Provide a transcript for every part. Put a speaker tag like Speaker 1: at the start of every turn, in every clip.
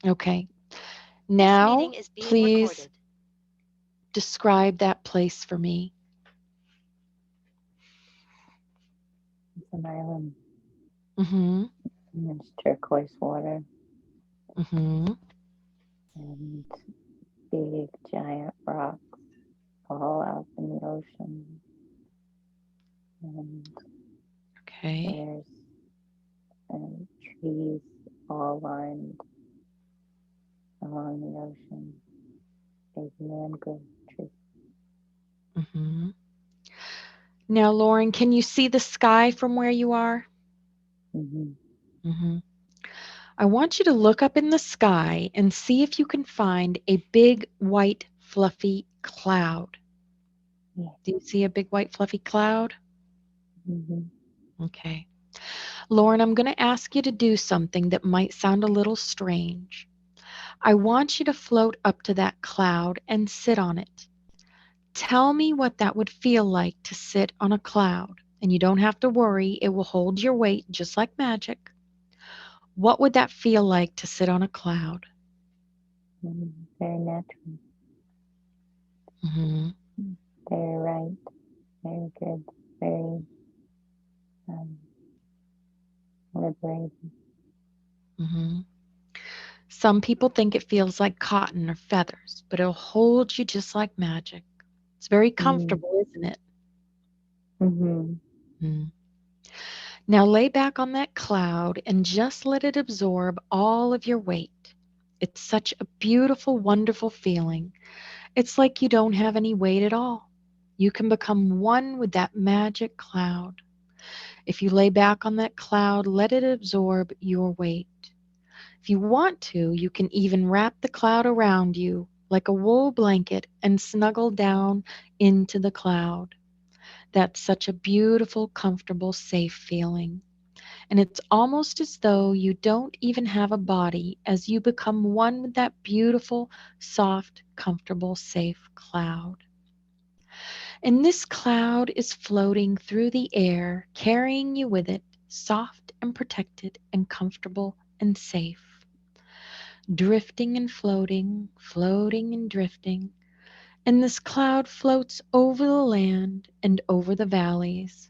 Speaker 1: Okay.
Speaker 2: This meeting
Speaker 1: Now,
Speaker 2: is being
Speaker 1: please
Speaker 2: recorded.
Speaker 1: describe that place for me.
Speaker 3: It's an island
Speaker 1: Mm-hmm.
Speaker 3: and it's turquoise water
Speaker 1: Mm-hmm.
Speaker 3: and big giant rocks all out in the ocean. And
Speaker 1: Okay.
Speaker 3: there's trees all lined along the ocean. Big mangrove trees.
Speaker 1: Mm-hmm. Now, Lauren, can you see the sky from where you are?
Speaker 3: Mm-hmm.
Speaker 1: Mm-hmm. I want you to look up in the sky and see if you can find a big white fluffy cloud.
Speaker 3: Yeah.
Speaker 1: Do you see a big white fluffy cloud?
Speaker 3: Mm-hmm.
Speaker 1: Okay. Lauren, I'm going to ask you to do something that might sound a little strange. I want you to float up to that cloud and sit on it. Tell me what that would feel like to sit on a cloud. And you don't have to worry, it will hold your weight just like magic. What would that feel like to sit on a cloud?
Speaker 3: Mm-hmm. Very natural.
Speaker 1: Hmm.
Speaker 3: Very right. Very good. Very um, liberating.
Speaker 1: Hmm. Some people think it feels like cotton or feathers, but it'll hold you just like magic. It's very
Speaker 3: Mm-hmm.
Speaker 1: comfortable, isn't it?
Speaker 3: Mm-hmm.
Speaker 1: Mm. Now lay back on that cloud and just let it absorb all of your weight. It's such a beautiful, wonderful feeling. It's like you don't have any weight at all. You can become one with that magic cloud. If you lay back on that cloud, let it absorb your weight. If you want to, you can even wrap the cloud around you like a wool blanket and snuggle down into the cloud. That's such a beautiful, comfortable, safe feeling. And it's almost as though you don't even have a body as you become one with that beautiful, soft, comfortable, safe cloud. And this cloud is floating through the air, carrying you with it, soft and protected and comfortable and safe. Drifting and floating, floating and drifting. And this cloud floats over the land and over the valleys,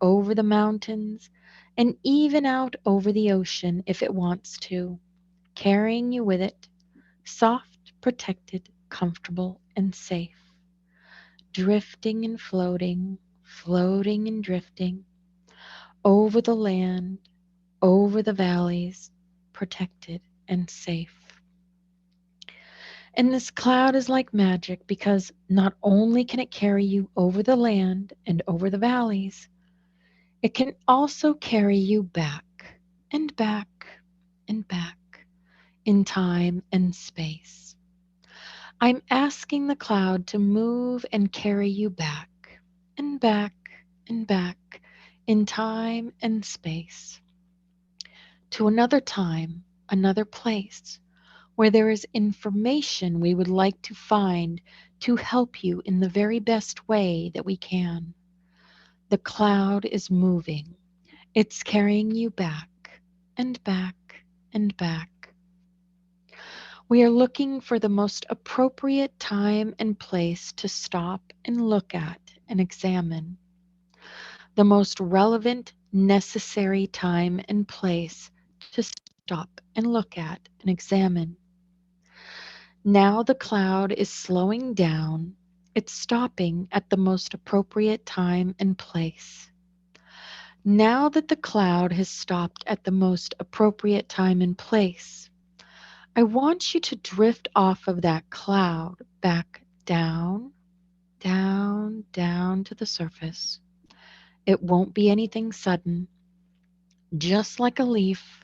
Speaker 1: over the mountains, and even out over the ocean if it wants to, carrying you with it, soft, protected, comfortable, and safe. Drifting and floating, floating and drifting, over the land, over the valleys, protected and safe. And this cloud is like magic because not only can it carry you over the land and over the valleys, it can also carry you back and back and back in time and space. I'm asking the cloud to move and carry you back and back and back in time and space to another time, another place where there is information we would like to find to help you in the very best way that we can. The cloud is moving, it's carrying you back and back and back. We are looking for the most appropriate time and place to stop and look at and examine. The most relevant, necessary time and place to stop and look at and examine. Now the cloud is slowing down. It's stopping at the most appropriate time and place. Now that the cloud has stopped at the most appropriate time and place, I want you to drift off of that cloud back down, down, down to the surface. It won't be anything sudden, just like a leaf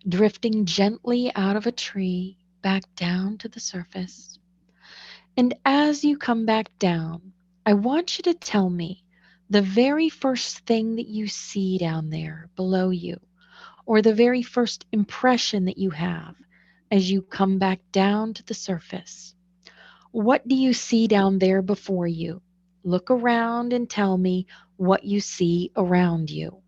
Speaker 1: drifting gently out of a tree back down to the surface. And as you come back down, I want you to tell me the very first thing that you see down there below you, or the very first impression that you have as you come back down to the surface. What do you see down there before you? Look around and tell me what you see around you.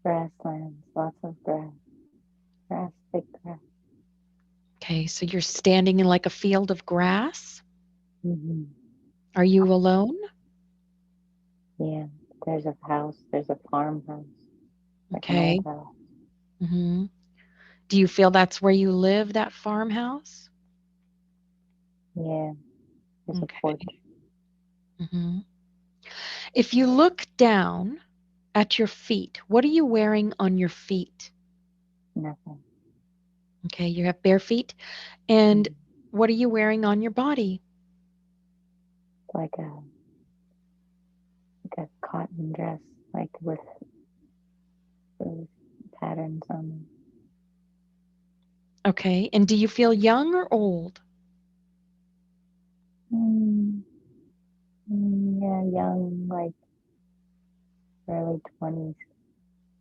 Speaker 3: Grasslands. Lots of grass.
Speaker 1: Okay, so you're standing in like a field of grass.
Speaker 3: Hmm.
Speaker 1: Are you alone?
Speaker 3: Yeah. There's a house. There's a farmhouse, like an old
Speaker 1: Okay.
Speaker 3: house.
Speaker 1: Hmm. Do you feel that's where you live, that farmhouse?
Speaker 3: Yeah. There's a porch.
Speaker 1: Okay. Hmm. If you look down at your feet, what are you wearing on your feet?
Speaker 3: Nothing.
Speaker 1: Okay, you have bare feet. And
Speaker 3: Mm.
Speaker 1: what are you wearing on your body?
Speaker 3: Like a cotton dress, like with those patterns on
Speaker 1: Okay, and do you feel young or old?
Speaker 3: them. Yeah, young, like early 20s.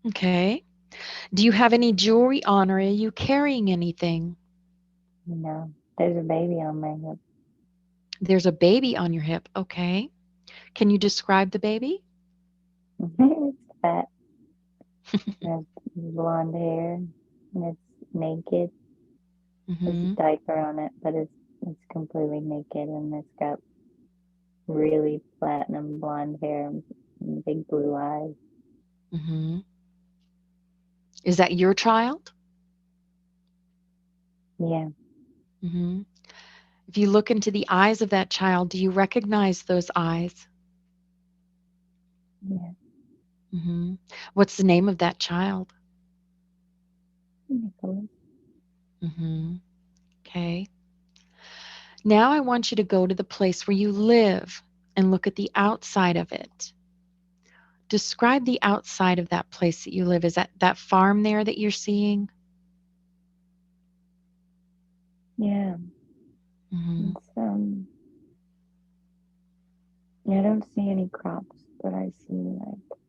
Speaker 1: Okay. Do you have any jewelry on or are you carrying anything?
Speaker 3: You know, there's a baby on my hip.
Speaker 1: There's a baby on your hip. Okay. Can you describe the baby?
Speaker 3: It's fat, has blonde hair, and it's naked. There's a
Speaker 1: Mhm.
Speaker 3: diaper on it, but it's completely naked, and it's got really platinum blonde hair and big blue eyes.
Speaker 1: Mhm. Is that your child?
Speaker 3: Yeah,
Speaker 1: Mhm. If you look into the eyes of that child, do you recognize those eyes?
Speaker 3: yeah.
Speaker 1: Mhm. What's the name of that child?
Speaker 3: Nicholas.
Speaker 1: Mhm. Okay. Now I want you to go to the place where you live and look at the outside of it. Describe the outside of that place that you live. Is that farm there that you're seeing?
Speaker 3: Yeah,
Speaker 1: Mhm.
Speaker 3: it's I don't see any crops, but I see like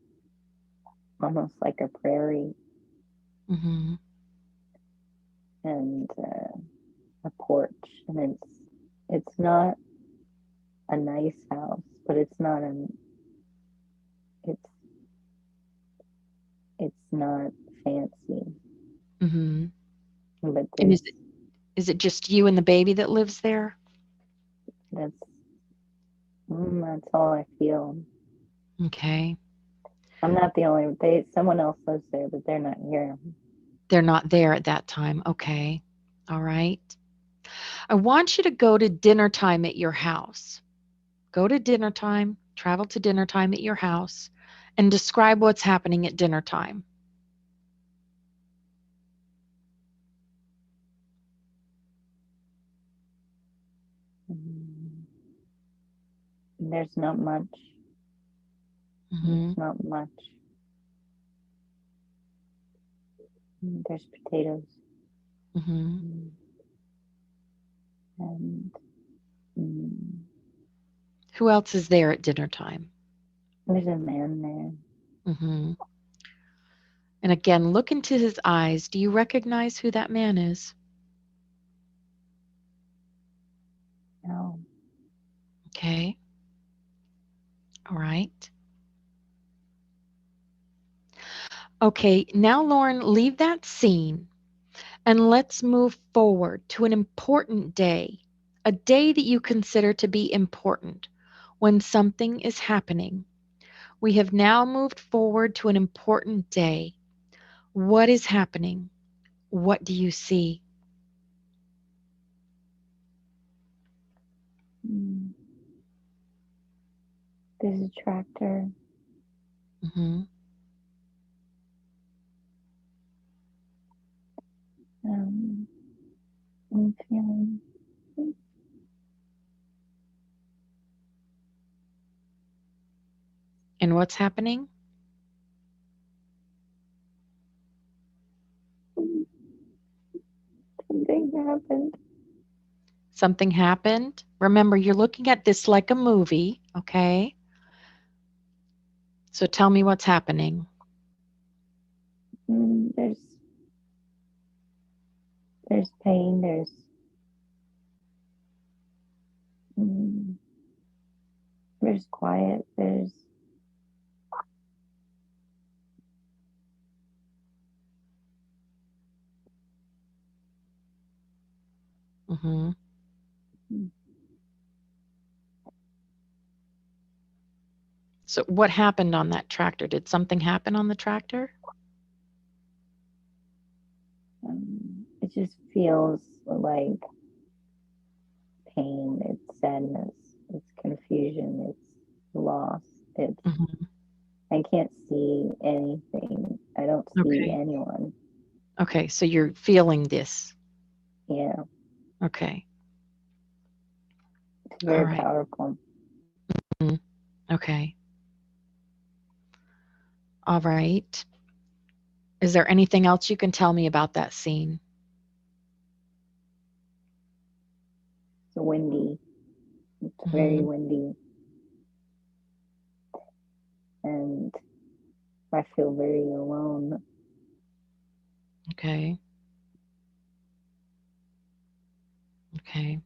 Speaker 3: almost like a prairie
Speaker 1: Mhm.
Speaker 3: and a porch, and it's not a nice house, but it's not an it's it's not fancy,
Speaker 1: Mhm.
Speaker 3: but
Speaker 1: And
Speaker 3: there's
Speaker 1: is it just you and the baby that lives there?
Speaker 3: that's that's all I feel.
Speaker 1: Okay.
Speaker 3: I'm not the only someone else lives there, but they're not here.
Speaker 1: They're not there at that time. Okay. All right. I want you to go to dinner time at your house. Go to dinner time, travel to dinner time at your house, and describe what's happening at dinner time.
Speaker 3: Mm, there's not much.
Speaker 1: Hmm.
Speaker 3: It's not much. There's potatoes.
Speaker 1: Hmm.
Speaker 3: Mm, and mm,
Speaker 1: Who else is there at dinner time?
Speaker 3: there's a man there.
Speaker 1: Hmm. And again, look into his eyes. Do you recognize who that man is?
Speaker 3: No.
Speaker 1: Okay. All right. Okay. Now, Lauren, leave that scene and let's move forward to an important day, a day that you consider to be important when something is happening. We have now moved forward to an important day. What is happening? What do you see?
Speaker 3: Mm, there's a tractor.
Speaker 1: Hmm.
Speaker 3: Um, I'm feeling
Speaker 1: And what's happening?
Speaker 3: something happened.
Speaker 1: Something happened. Remember, you're looking at this like a movie, okay? So tell me what's happening.
Speaker 3: There's pain. Mm, there's quiet.
Speaker 1: Mhm.
Speaker 3: Mm.
Speaker 1: So what happened on that tractor? Did something happen on the tractor?
Speaker 3: It just feels like pain, it's sadness, it's confusion, it's loss. It's
Speaker 1: Mhm.
Speaker 3: I can't see anything. I don't see
Speaker 1: Okay.
Speaker 3: anyone.
Speaker 1: Okay, so you're feeling this.
Speaker 3: Yeah,
Speaker 1: Okay.
Speaker 3: it's
Speaker 1: All
Speaker 3: very
Speaker 1: right.
Speaker 3: powerful.
Speaker 1: Mhm. Okay. All right. Is there anything else you can tell me about that scene?
Speaker 3: It's windy. It's very
Speaker 1: Mhm.
Speaker 3: windy, and I feel very alone.
Speaker 1: Okay. Okay.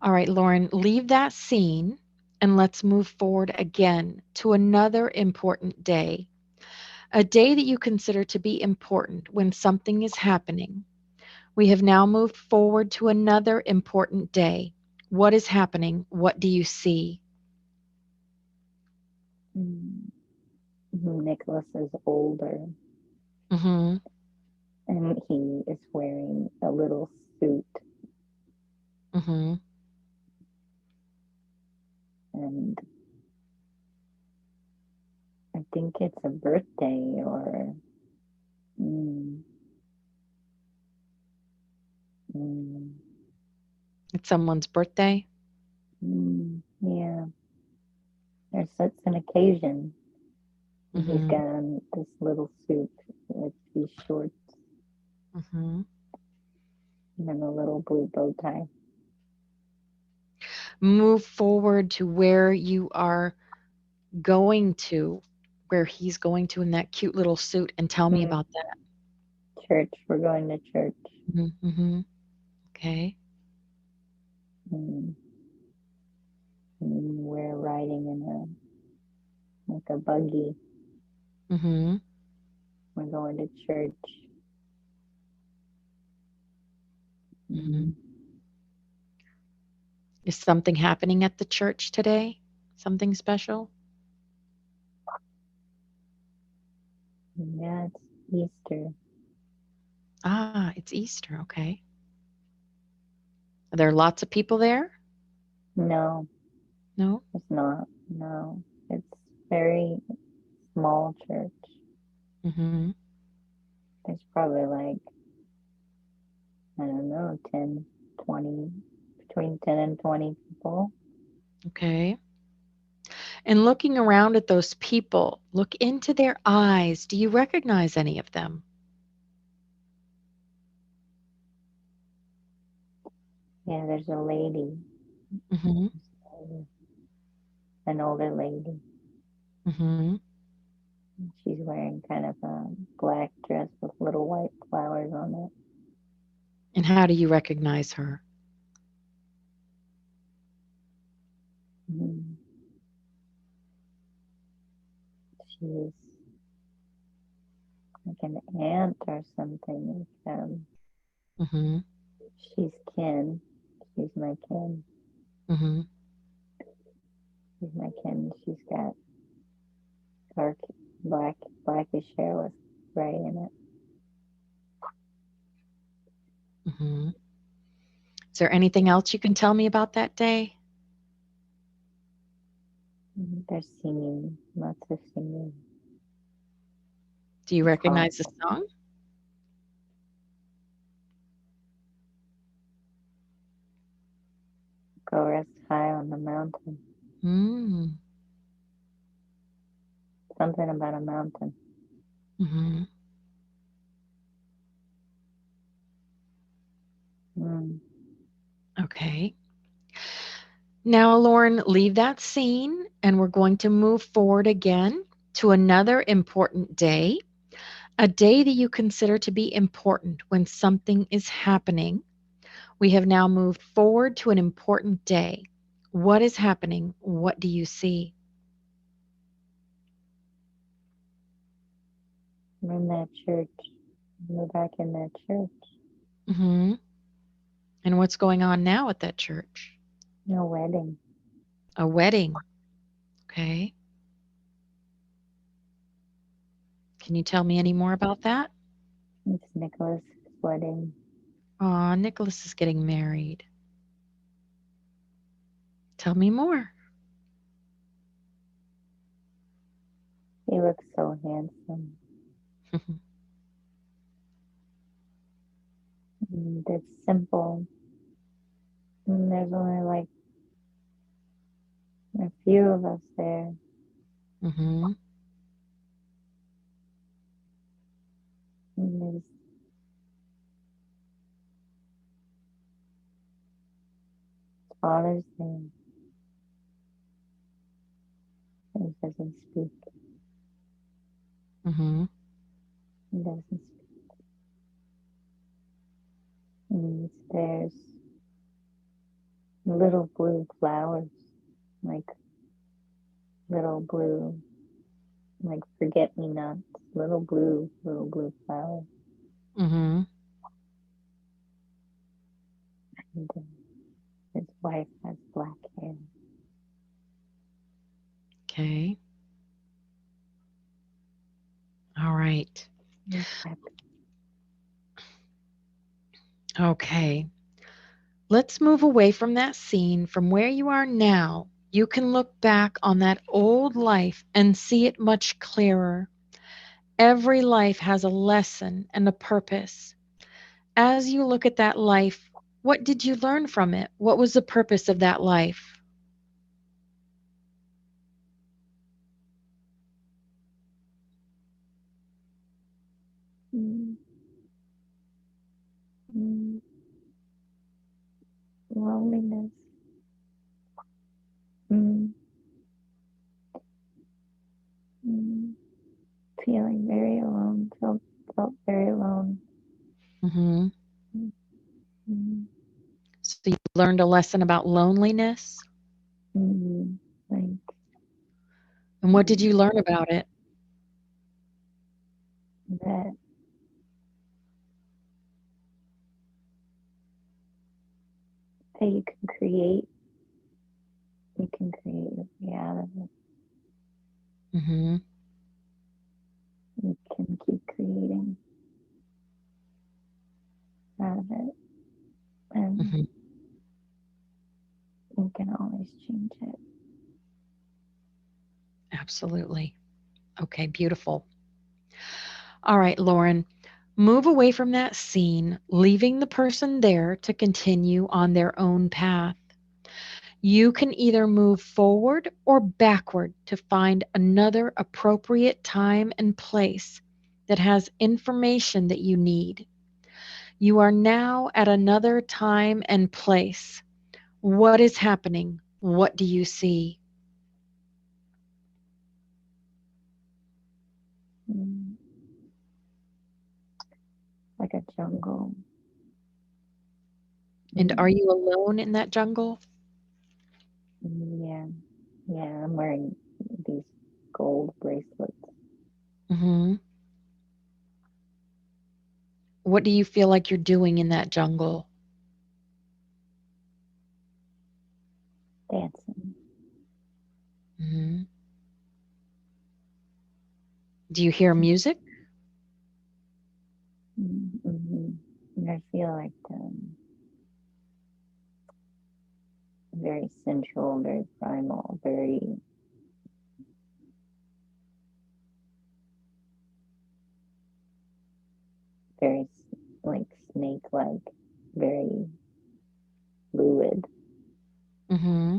Speaker 1: All right, Lauren, leave that scene and let's move forward again to another important day. A day that you consider to be important when something is happening. We have now moved forward to another important day. What is happening? What do you see?
Speaker 3: Mm. Nicholas is older,
Speaker 1: Mhm.
Speaker 3: and he is wearing a little suit,
Speaker 1: Mhm.
Speaker 3: and I think it's a birthday or mm, mm,
Speaker 1: It's someone's birthday.
Speaker 3: yeah. There's such an occasion. And he's
Speaker 1: Mhm.
Speaker 3: got on this little suit with these shorts
Speaker 1: Mhm.
Speaker 3: and then a little blue bow tie.
Speaker 1: Move forward to where you are going to, where he's going to in that cute little suit and tell me
Speaker 3: Mm,
Speaker 1: about that.
Speaker 3: church. We're going to church.
Speaker 1: Mhm. Mhm. Okay.
Speaker 3: Mm, and we're riding in a buggy.
Speaker 1: Mhm.
Speaker 3: We're going to church.
Speaker 1: Mhm.
Speaker 3: Mm,
Speaker 1: Is something happening at the church today? Something special?
Speaker 3: yeah, it's Easter.
Speaker 1: Ah, it's Easter. Okay. Are there lots of people there?
Speaker 3: No,
Speaker 1: No?
Speaker 3: it's not. No, it's very small church.
Speaker 1: Mhm.
Speaker 3: There's probably like, I don't know, 10, 20, between 10 and 20 people.
Speaker 1: Okay. And looking around at those people, look into their eyes. Do you recognize any of them?
Speaker 3: Yeah, there's a lady,
Speaker 1: Mhm.
Speaker 3: an older lady.
Speaker 1: Mhm.
Speaker 3: She's wearing kind of a black dress with little white flowers on it.
Speaker 1: And how do you recognize her?
Speaker 3: Mm. She's like an aunt or something.
Speaker 1: Mhm.
Speaker 3: She's kin. She's my kin.
Speaker 1: Mhm.
Speaker 3: She's my kin. She's got dark black blackish hair with gray in it.
Speaker 1: Mhm. Is there anything else you can tell me about that day?
Speaker 3: They're singing, lots of singing.
Speaker 1: Do you
Speaker 3: It's
Speaker 1: recognize the
Speaker 3: powerful.
Speaker 1: song?
Speaker 3: Go rest high on the mountain.
Speaker 1: Mm.
Speaker 3: Something about a mountain.
Speaker 1: Mhm.
Speaker 3: Mm.
Speaker 1: Okay. Now, Lauren, leave that scene and we're going to move forward again to another important day, a day that you consider to be important when something is happening. We have now moved forward to an important day. What is happening? What do you see?
Speaker 3: We're in that church. We're back in that church.
Speaker 1: Mhm. And what's going on now at that church?
Speaker 3: No wedding.
Speaker 1: A wedding. Okay. Can you tell me any more about that?
Speaker 3: It's Nicholas's wedding.
Speaker 1: Aw, Nicholas is getting married. Tell me more.
Speaker 3: He looks so handsome. And it's simple. And there's only like a few of us there.
Speaker 1: Mm-hmm.
Speaker 3: And his father's there. He doesn't speak.
Speaker 1: Mm-hmm.
Speaker 3: He doesn't speak. And there's little blue flowers, like little blue, like forget me nots, little blue flowers.
Speaker 1: Mm-hmm.
Speaker 3: And his wife has black hair.
Speaker 1: Okay. All right.
Speaker 3: He's happy.
Speaker 1: Okay. Let's move away from that scene from where you are now. You can look back on that old life and see it much clearer. Every life has a lesson and a purpose. As you look at that life, what did you learn from it? What was the purpose of that life?
Speaker 3: Mm, mm, loneliness. Mm, mm, feeling very alone. Felt very alone.
Speaker 1: Hmm.
Speaker 3: Mm, mm,
Speaker 1: So you learned a lesson about loneliness.
Speaker 3: like
Speaker 1: And what did
Speaker 3: mm,
Speaker 1: you learn about it?
Speaker 3: that you can create. You can create your way out of it.
Speaker 1: Hmm.
Speaker 3: You can keep creating out of it, and
Speaker 1: Hmm.
Speaker 3: you can always change it.
Speaker 1: Absolutely. Okay, beautiful. All right, Lauren, move away from that scene, leaving the person there to continue on their own path. You can either move forward or backward to find another appropriate time and place that has information that you need. You are now at another time and place. What is happening? What do you see?
Speaker 3: Mm, like a jungle.
Speaker 1: And are
Speaker 3: Mm,
Speaker 1: you alone in that jungle?
Speaker 3: yeah, yeah. I'm wearing these gold bracelets,
Speaker 1: Hmm. What do you feel like you're doing in that jungle?
Speaker 3: dancing.
Speaker 1: Hmm. Do you hear music?
Speaker 3: Mm-hmm. And I feel like very sensual, very primal, very like snake-like, very fluid.
Speaker 1: Hmm.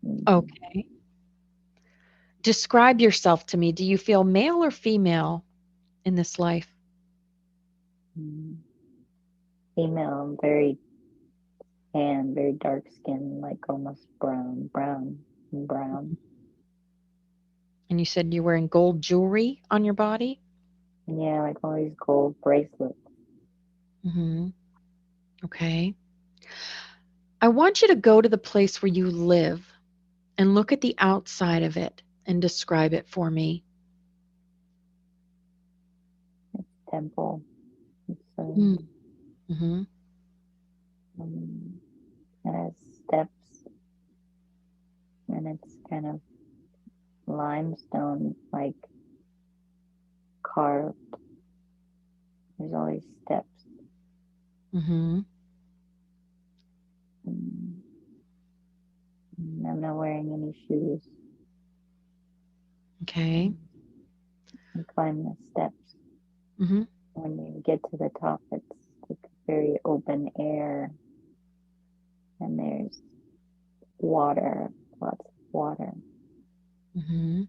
Speaker 3: Mm-hmm.
Speaker 1: Okay. Describe yourself to me. Do you feel male or female in this life?
Speaker 3: Mm-hmm. Female, very tan, very dark skin, like almost brown.
Speaker 1: And you said you're wearing gold jewelry on your body?
Speaker 3: Yeah, like all these gold bracelets.
Speaker 1: Hmm. Okay. I want you to go to the place where you live and look at the outside of it and describe it for me.
Speaker 3: Temple. So
Speaker 1: Mm-hmm.
Speaker 3: um, it has steps, and it's kind of limestone, like carved. There's all these steps.
Speaker 1: Mm-hmm.
Speaker 3: And I'm not wearing any shoes.
Speaker 1: Okay.
Speaker 3: Um, you climb the steps.
Speaker 1: Mm-hmm.
Speaker 3: When you get to the top, it's like very open air, and there's water, lots of water.
Speaker 1: Mm-hmm.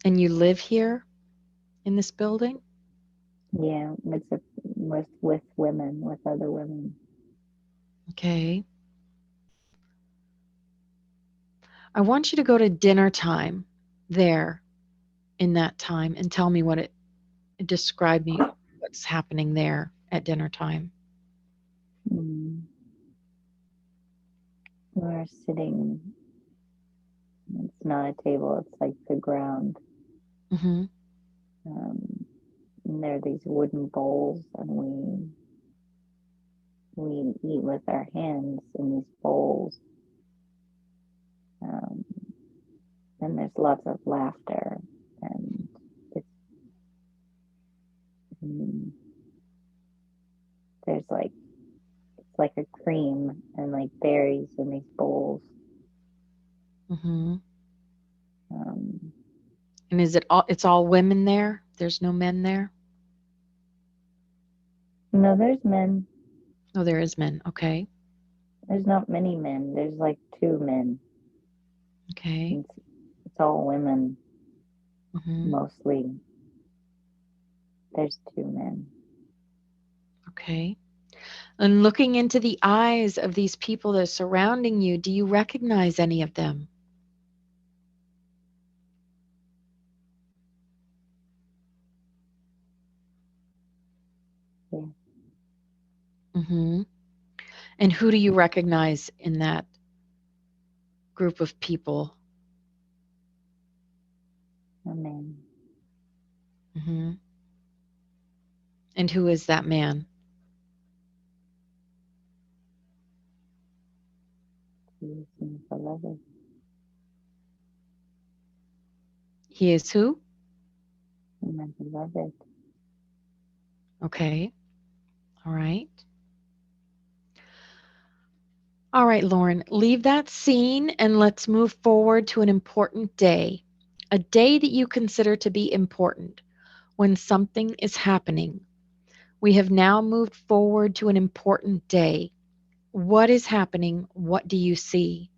Speaker 1: And you live here in this building?
Speaker 3: Yeah, it's with women, with other women.
Speaker 1: Okay. I want you to go to dinner time there in that time and tell me what it describe me what's happening there at dinner time.
Speaker 3: Mm. We're sitting. It's not a table. It's like the ground.
Speaker 1: Mm-hmm.
Speaker 3: Um, and there are these wooden bowls, and we eat with our hands in these bowls. Um, and there's lots of laughter, and it's mm, there's like it's like a cream and like berries in these bowls.
Speaker 1: Mm-hmm.
Speaker 3: Um,
Speaker 1: And is it all it's all women there? There's no men there?
Speaker 3: no, there's men.
Speaker 1: Oh, there is men. Okay.
Speaker 3: There's not many men. There's like two men.
Speaker 1: Okay.
Speaker 3: It's all women
Speaker 1: Mm-hmm.
Speaker 3: mostly. There's two men.
Speaker 1: Okay. And looking into the eyes of these people that are surrounding you, do you recognize any of them?
Speaker 3: Yeah,
Speaker 1: Mm-hmm. And who do you recognize in that group of people?
Speaker 3: a man.
Speaker 1: Mm-hmm. And who is that man?
Speaker 3: He's my beloved.
Speaker 1: He is who?
Speaker 3: My beloved.
Speaker 1: Okay. All right. All right, Lauren, leave that scene and let's move forward to an important day. A day that you consider to be important when something is happening. We have now moved forward to an important day. What is happening? What do you see?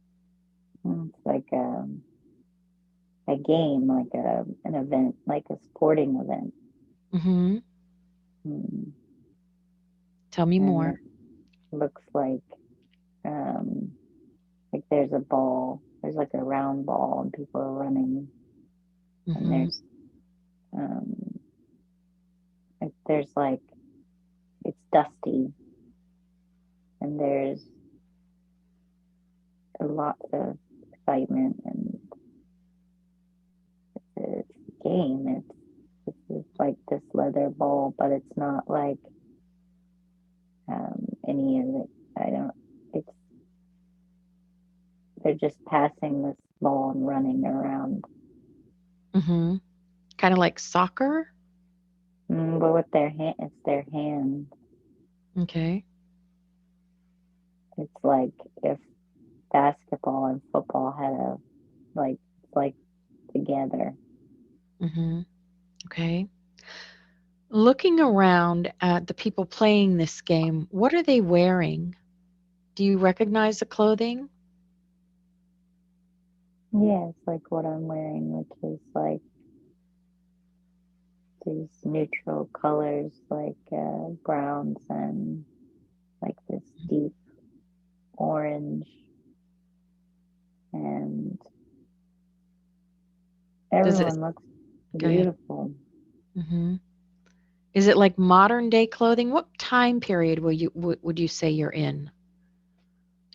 Speaker 3: It's like a game, like an event, like a sporting event.
Speaker 1: Hmm.
Speaker 3: Mm.
Speaker 1: Tell me
Speaker 3: And
Speaker 1: more.
Speaker 3: it looks um, like there's a ball. There's like a round ball, and people are running. And
Speaker 1: Hmm.
Speaker 3: um, there's like it's dusty, and there's lots of excitement, and it's a game. It's like this leather ball, but it's not like any of it. I don't. It's they're just passing this ball and running around,
Speaker 1: Hmm. Kind of like soccer.
Speaker 3: but with their hand, it's their hand.
Speaker 1: Okay.
Speaker 3: It's like if basketball and football had a like together.
Speaker 1: Hmm. Okay. Looking around at the people playing this game, what are they wearing? Do you recognize the clothing?
Speaker 3: Yeah, it's like what I'm wearing, which is like these neutral colors, like browns and like this deep orange, and
Speaker 1: Does it
Speaker 3: everyone looks
Speaker 1: go ahead?
Speaker 3: beautiful.
Speaker 1: Hmm. Is it like modern day clothing? What time period would you say you're in?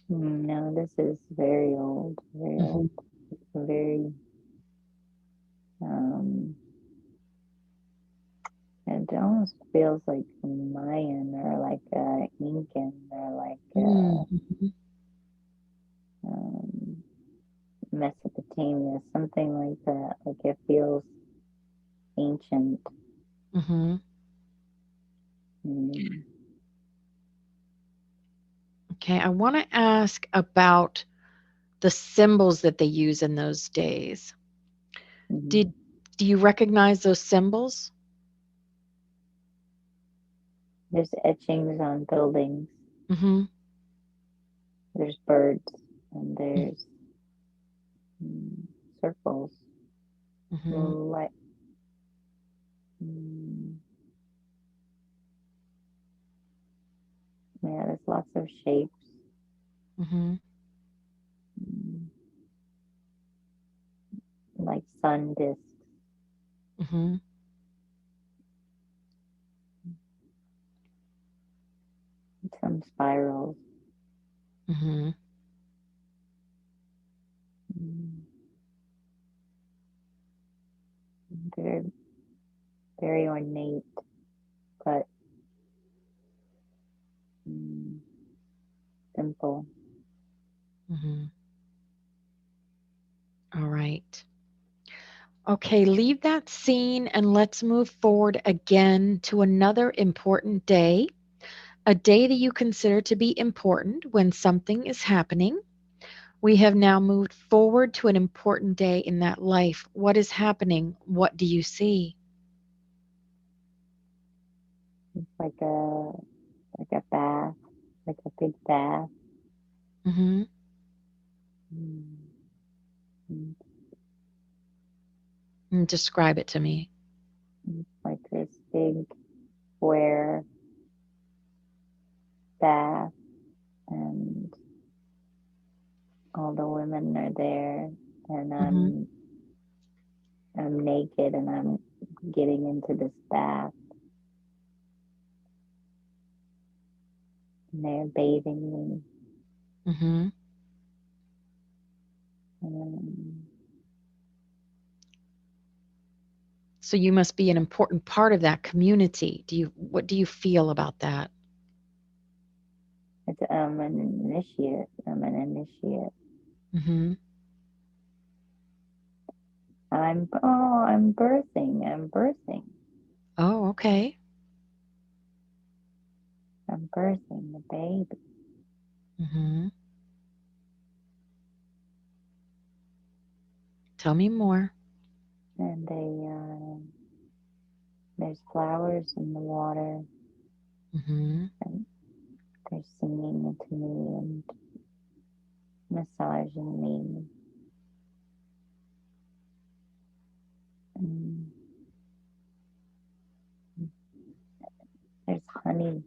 Speaker 3: No, this is very old, very
Speaker 1: Hmm.
Speaker 3: old, very. Um, I don't almost feels like Mayan or like Incan or like
Speaker 1: Mm-hmm.
Speaker 3: um, Mesopotamia, something like that. Like it feels ancient.
Speaker 1: Mm-hmm.
Speaker 3: Mm-hmm.
Speaker 1: Okay, I want to ask about the symbols that they use in those days.
Speaker 3: Mm-hmm.
Speaker 1: Did do you recognize those symbols?
Speaker 3: There's etchings on buildings.
Speaker 1: Mm-hmm.
Speaker 3: There's birds, and there's mm, circles.
Speaker 1: Mm-hmm.
Speaker 3: Like mm, yeah, there's lots of shapes.
Speaker 1: Mm-hmm.
Speaker 3: Mm, like sun discs,
Speaker 1: Mm-hmm.
Speaker 3: some spirals.
Speaker 1: Mm-hmm.
Speaker 3: Mm, they're very ornate, but mm, simple.
Speaker 1: Mm-hmm. All right. Okay, leave that scene and let's move forward again to another important day, a day that you consider to be important when something is happening. We have now moved forward to an important day in that life. What is happening? What do you see?
Speaker 3: It's like a bath, like a big bath.
Speaker 1: Hmm.
Speaker 3: Mm, mm,
Speaker 1: Describe it to me.
Speaker 3: like this big square bath, and all the women are there, and
Speaker 1: Hmm.
Speaker 3: I'm naked, and I'm getting into this bath, and they're bathing me.
Speaker 1: Hmm.
Speaker 3: And
Speaker 1: So you must be an important part of that community. What do you feel about that?
Speaker 3: it's an initiate. I'm an initiate.
Speaker 1: Hmm.
Speaker 3: I'm birthing. I'm birthing.
Speaker 1: Oh, okay.
Speaker 3: I'm birthing the baby.
Speaker 1: Hmm. Tell me more.
Speaker 3: And there's flowers in the water,
Speaker 1: Hmm.
Speaker 3: and they're singing to me and massaging me. And there's honey.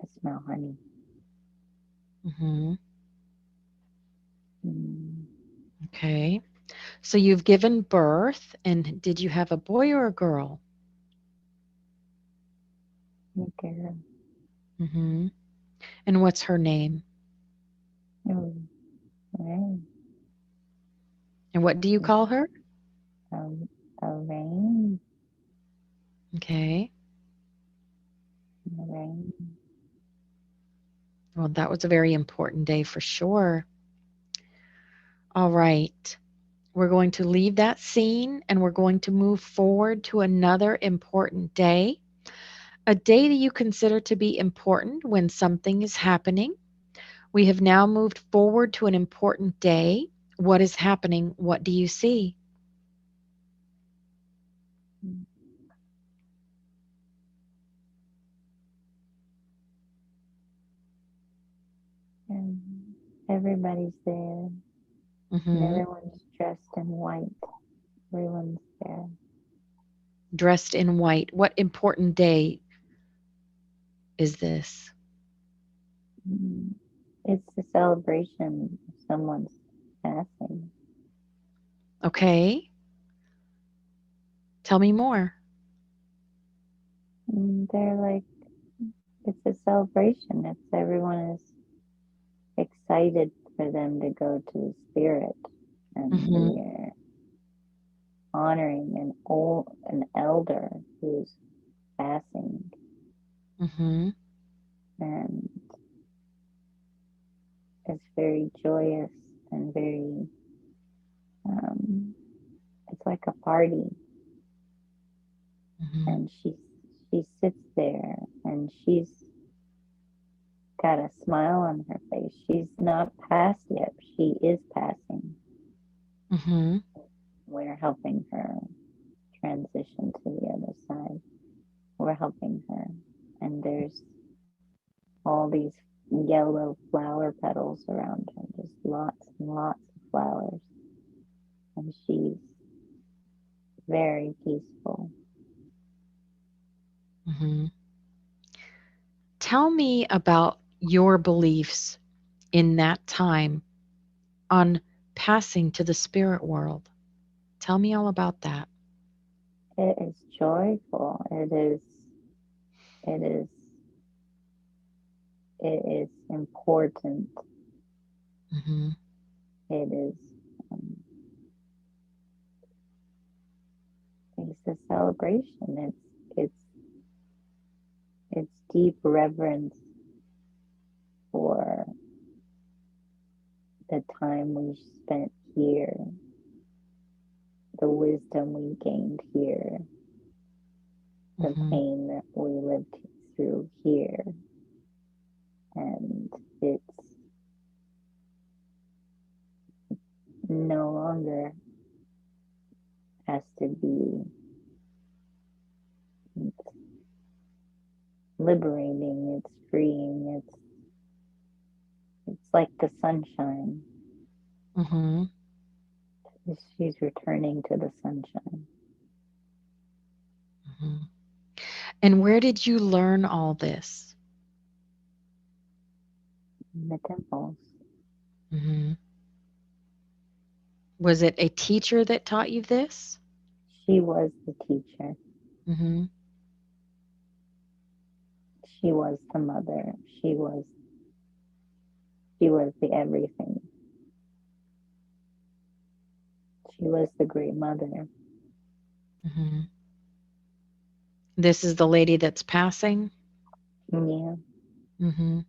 Speaker 3: I smell honey.
Speaker 1: Hmm.
Speaker 3: Mm,
Speaker 1: Okay. So you've given birth, and did you have a boy or a girl?
Speaker 3: okay.
Speaker 1: Hmm. And what's her name?
Speaker 3: Oh, right.
Speaker 1: And what do you call her?
Speaker 3: Um, a rain,
Speaker 1: Okay.
Speaker 3: a rain.
Speaker 1: Well, that was a very important day for sure. All right. We're going to leave that scene and we're going to move forward to another important day, a day that you consider to be important when something is happening. We have now moved forward to an important day. What is happening? What do you see?
Speaker 3: And everybody's there, and
Speaker 1: Hmm.
Speaker 3: everyone's dressed in white. Everyone's there.
Speaker 1: Dressed in white. What important day is this?
Speaker 3: Mm, it's a celebration of someone's passing.
Speaker 1: Okay. Tell me more.
Speaker 3: They're like, it's a celebration. It's everyone is excited for them to go to the spirit, and
Speaker 1: Hmm.
Speaker 3: they're honoring an elder who's
Speaker 1: Mhm.
Speaker 3: and it's very joyous and very, um, it's like a party.
Speaker 1: Mhm.
Speaker 3: And she sits there and she's got a smile on her face. She's not passed yet. She is passing.
Speaker 1: Mhm.
Speaker 3: We're helping her transition to the other side. We're helping her. And there's all these yellow flower petals around her, just lots and lots of flowers. And she's very peaceful.
Speaker 1: Mhm. Tell me about your beliefs in that time on passing to the spirit world. Tell me all about that.
Speaker 3: It is joyful. It is, it is important.
Speaker 1: Mhm.
Speaker 3: It is, um, it's a celebration. It's deep reverence for the time we spent here, the wisdom we gained here, the
Speaker 1: Mhm.
Speaker 3: pain that we lived through here. And it's no longer has to be, it's liberating, it's freeing, it's like the sunshine.
Speaker 1: Mhm.
Speaker 3: She's returning to the sunshine
Speaker 1: Mhm. And where did you learn all this?
Speaker 3: in the temples.
Speaker 1: Mhm. Was it a teacher that taught you this?
Speaker 3: She was the teacher.
Speaker 1: Mhm.
Speaker 3: She was the mother. She was the everything. She was the great mother.
Speaker 1: Mhm. This is the lady that's passing?
Speaker 3: Yeah.
Speaker 1: Mhm.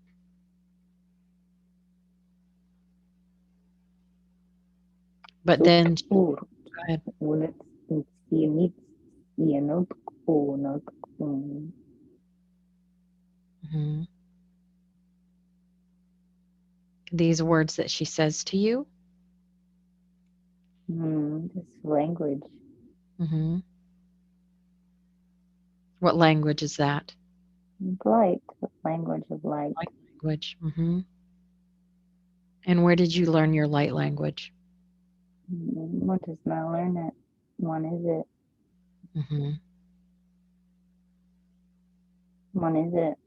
Speaker 1: But then
Speaker 3: Sukur.
Speaker 1: go ahead.
Speaker 3: Ulit sinit yanot unot.
Speaker 1: Mhm. These words that she says to you?
Speaker 3: This language.
Speaker 1: Mhm. What language is that?
Speaker 3: Light. The language of light.
Speaker 1: Light language. Mhm. And where did you learn your light language?
Speaker 3: What does not learn it? One is it.
Speaker 1: Mhm.
Speaker 3: One is it.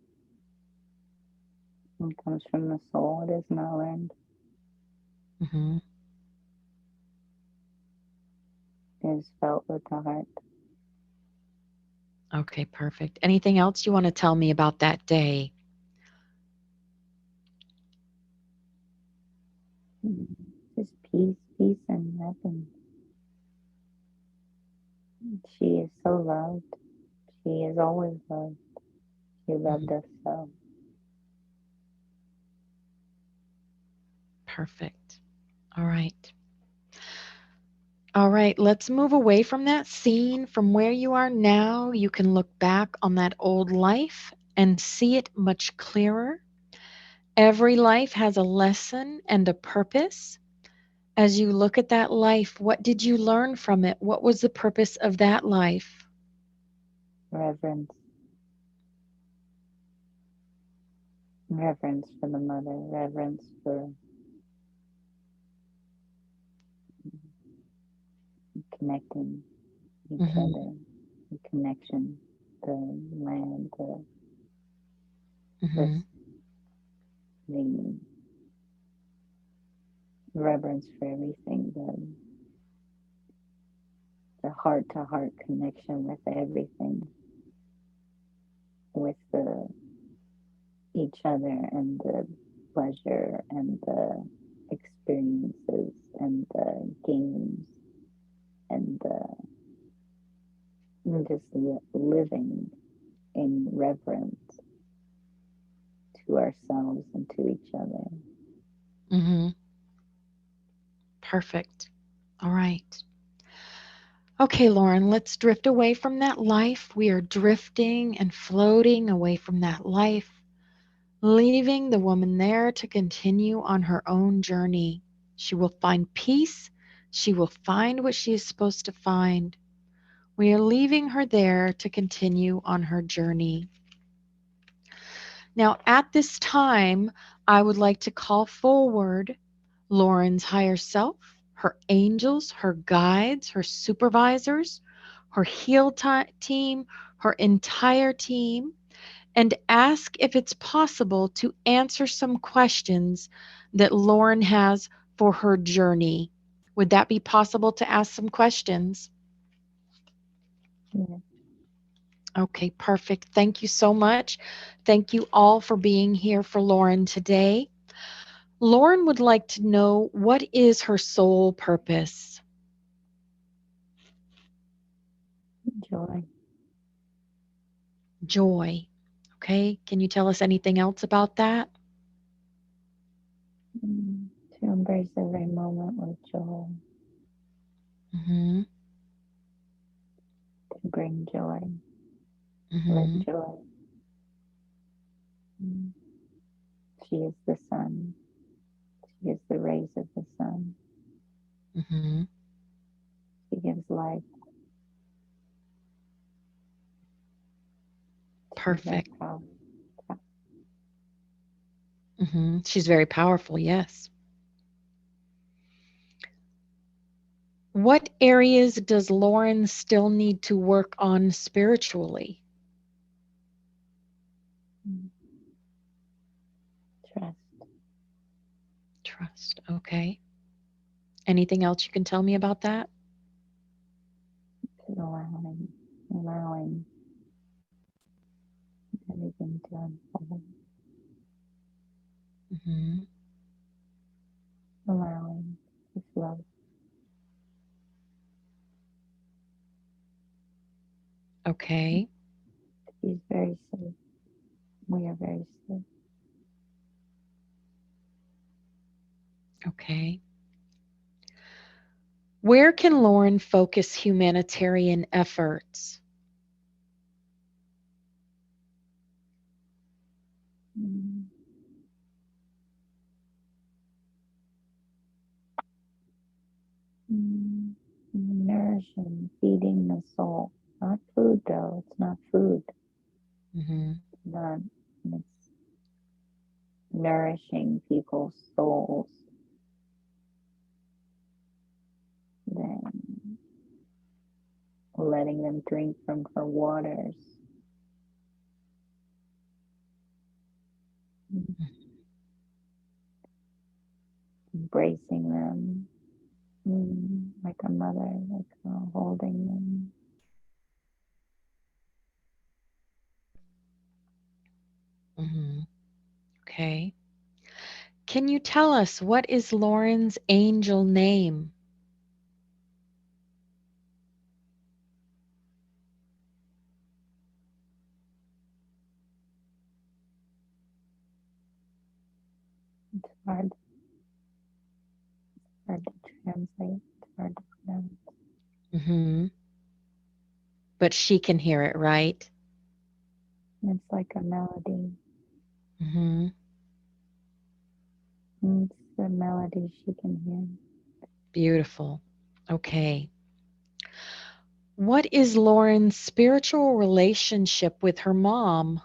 Speaker 3: It comes from the soul. It is not learned.
Speaker 1: Mhm.
Speaker 3: It is felt with the heart.
Speaker 1: Okay, perfect. Anything else you want to tell me about that day?
Speaker 3: Mm. Just peace, peace, and nothing. She is so loved. She is always loved. She
Speaker 1: Mhm.
Speaker 3: loved us so.
Speaker 1: Perfect. All right. All right, let's move away from that scene. From where you are now, you can look back on that old life and see it much clearer. Every life has a lesson and a purpose. As you look at that life, what did you learn from it? What was the purpose of that life?
Speaker 3: Reverence. Reverence for the mother. Reverence for connecting each
Speaker 1: Mhm.
Speaker 3: other. The connection. The land. The,
Speaker 1: Mhm.
Speaker 3: the reverence for everything. The heart to heart connection with everything. With the each other and the pleasure and the experiences and the games and the just living in reverence. to ourselves and to each other.
Speaker 1: Mm-hmm. Perfect. All right. Okay, Lauren, let's drift away from that life. We are drifting and floating away from that life, leaving the woman there to continue on her own journey. She will find peace. She will find what she is supposed to find. We are leaving her there to continue on her journey. Now, at this time, I would like to call forward Lauren's higher self, her angels, her guides, her supervisors, her team, her entire team, and ask if it's possible to answer some questions that Lauren has for her journey. Would that be possible to ask some questions?
Speaker 3: Yeah.
Speaker 1: Okay, perfect. Thank you so much. Thank you all for being here for Lauren today. Lauren would like to know, what is her soul purpose?
Speaker 3: Joy.
Speaker 1: Joy. Okay, can you tell us anything else about that?
Speaker 3: Mm. To embrace every moment with joy,
Speaker 1: Mm-hmm.
Speaker 3: to bring joy, live
Speaker 1: Mm-hmm.
Speaker 3: joy. Mm. She is the sun. She is the rays of the sun.
Speaker 1: Mm-hmm.
Speaker 3: She gives life. She's very
Speaker 1: Perfect.
Speaker 3: powerful.
Speaker 1: Mm-hmm. She's very powerful, yes. What areas does Lauren still need to work on spiritually?
Speaker 3: Mm. Trust.
Speaker 1: Trust. Okay. Anything else you can tell me about that?
Speaker 3: To allowing everything to unfold,
Speaker 1: Mm-hmm.
Speaker 3: allowing to flow.
Speaker 1: Okay.
Speaker 3: She's very safe. We are very safe.
Speaker 1: Okay. Where can Lauren focus humanitarian efforts?
Speaker 3: Mm. Mm. Nourishing, feeding the soul. Not food, though. It's not food.
Speaker 1: Mm-hmm.
Speaker 3: Not. It's nourishing people's souls. Then letting them drink from her waters. Embracing them. Like a mother, like holding them.
Speaker 1: Mm-hmm. Okay. Can you tell us, what is Lauren's angel name?
Speaker 3: It's hard to translate. It's hard to pronounce.
Speaker 1: Mm-hmm. But she can hear it, right?
Speaker 3: It's like a melody.
Speaker 1: Mm-hmm.
Speaker 3: It's a melody she can hear.
Speaker 1: Beautiful. Okay. What is Lauren's spiritual relationship with her mom?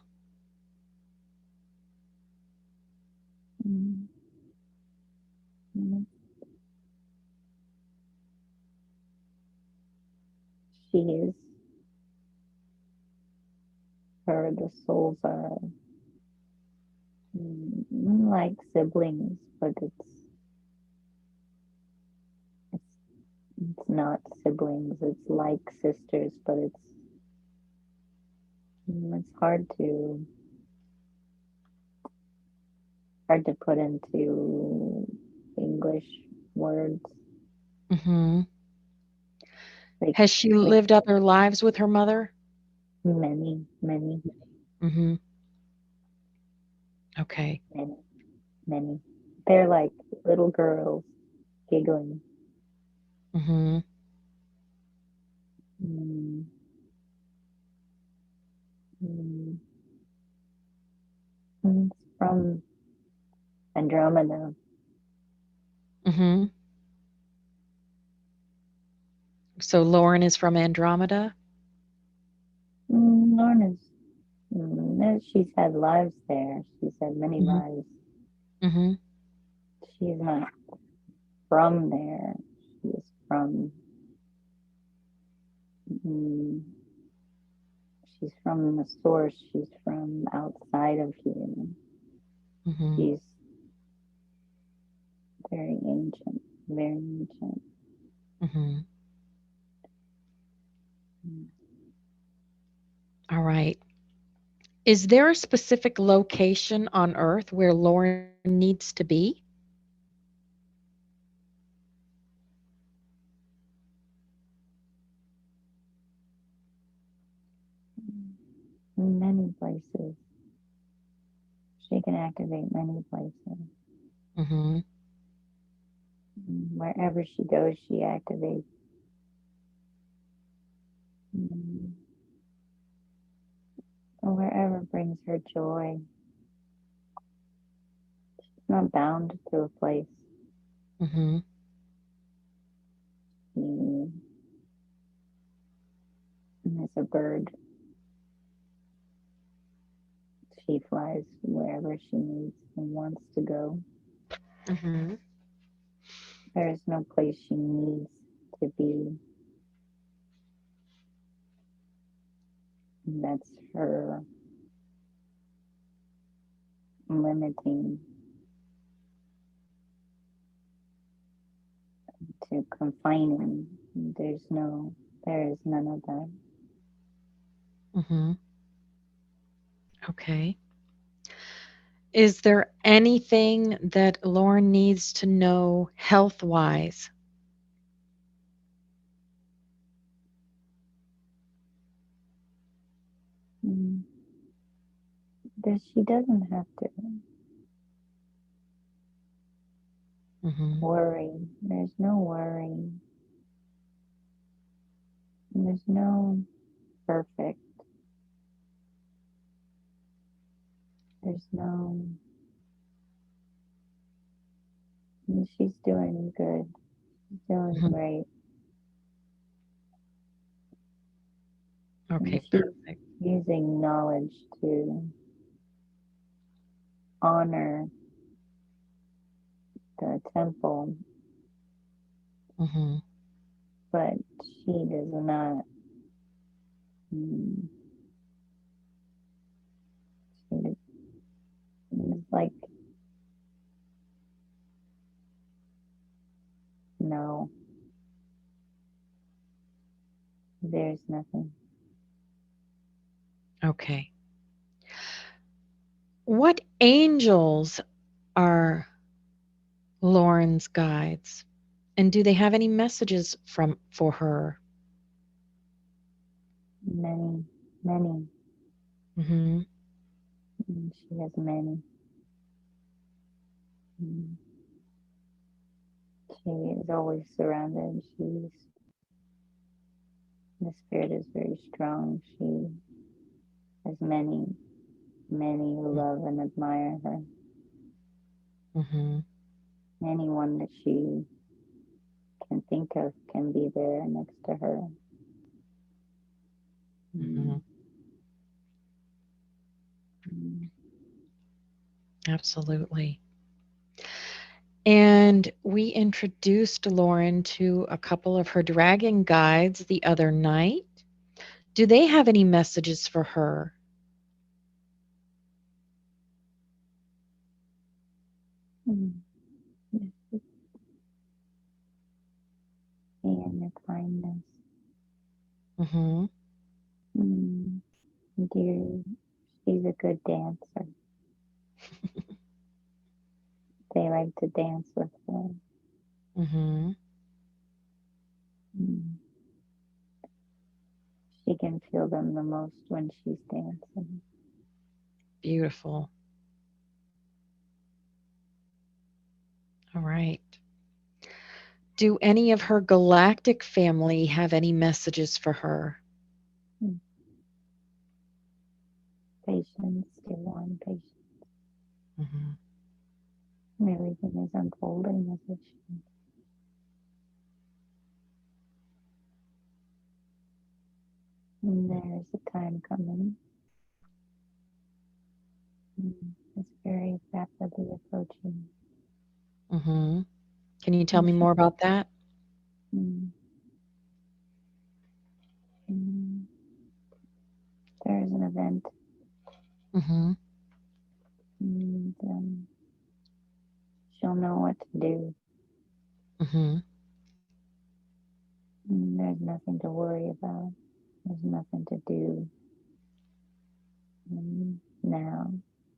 Speaker 3: Mm. Mm. She is her. The souls are like siblings, but it's it's not siblings. It's like sisters, but it's hard to put into English words.
Speaker 1: Mm-hmm.
Speaker 3: Like
Speaker 1: Has she
Speaker 3: like
Speaker 1: lived other lives with her mother?
Speaker 3: many.
Speaker 1: Mm-hmm. Okay.
Speaker 3: Many, many. They're like little girls giggling.
Speaker 1: Mhm.
Speaker 3: Mm, mm. It's from Andromeda.
Speaker 1: Mhm. So Lauren is from Andromeda?
Speaker 3: Lorna's, no, she's had lives there. She's had many
Speaker 1: Mhm.
Speaker 3: lives.
Speaker 1: Mhm.
Speaker 3: She's not from there. She is from, mm, she's from the source. She's from outside of here.
Speaker 1: Mhm.
Speaker 3: She's very ancient, very ancient.
Speaker 1: Mhm.
Speaker 3: Mm,
Speaker 1: All right. Is there a specific location on Earth where Lauren needs to be?
Speaker 3: Many places. She can activate many places.
Speaker 1: Mhm.
Speaker 3: Wherever she goes, she activates. Mm, Wherever brings her joy. She's not bound to a place.
Speaker 1: Mhm.
Speaker 3: She is a bird. She flies wherever she needs and wants to go.
Speaker 1: Mhm.
Speaker 3: There is no place she needs to be. That's her limiting to confining. There is none of that.
Speaker 1: Mhm. Okay. Is there anything that Lauren needs to know health-wise?
Speaker 3: Mm, she doesn't have to
Speaker 1: Mhm.
Speaker 3: worry. There's no worry. There's no perfect. There's no. She's doing good. She's doing
Speaker 1: Mhm.
Speaker 3: great. And
Speaker 1: Okay,
Speaker 3: she's
Speaker 1: perfect.
Speaker 3: using knowledge to honor the temple,
Speaker 1: Mhm.
Speaker 3: but she does not. Mm, she is like, no, there's nothing.
Speaker 1: Okay. What angels are Lauren's guides? And do they have any messages from for her?
Speaker 3: Many, many.
Speaker 1: Mhm.
Speaker 3: She has many. Mm, She is always surrounded. The spirit is very strong. She has many, many who love and admire her.
Speaker 1: Mhm.
Speaker 3: Anyone that she can think of can be there next to her.
Speaker 1: Mhm.
Speaker 3: Mm, mm,
Speaker 1: Absolutely. And we introduced Lauren to a couple of her dragon guides the other night. Do they have any messages for her?
Speaker 3: mm. Yes, and your kindness.
Speaker 1: Mhm.
Speaker 3: Mm, Dear, she's a good dancer. They like to dance with her.
Speaker 1: Mhm.
Speaker 3: Mm. She can feel them the most when she's dancing.
Speaker 1: Beautiful. All right. Do any of her galactic family have any messages for her?
Speaker 3: Mm. Patience, dear one, patience.
Speaker 1: Hmm.
Speaker 3: Everything is unfolding as it should. And there is a time coming. It's very rapidly approaching.
Speaker 1: Hmm. Can you tell
Speaker 3: And
Speaker 1: me more about that?
Speaker 3: mm, mm, there is an event,
Speaker 1: Hmm.
Speaker 3: and she'll know what to do.
Speaker 1: Hmm.
Speaker 3: There's nothing to worry about. There's nothing to do now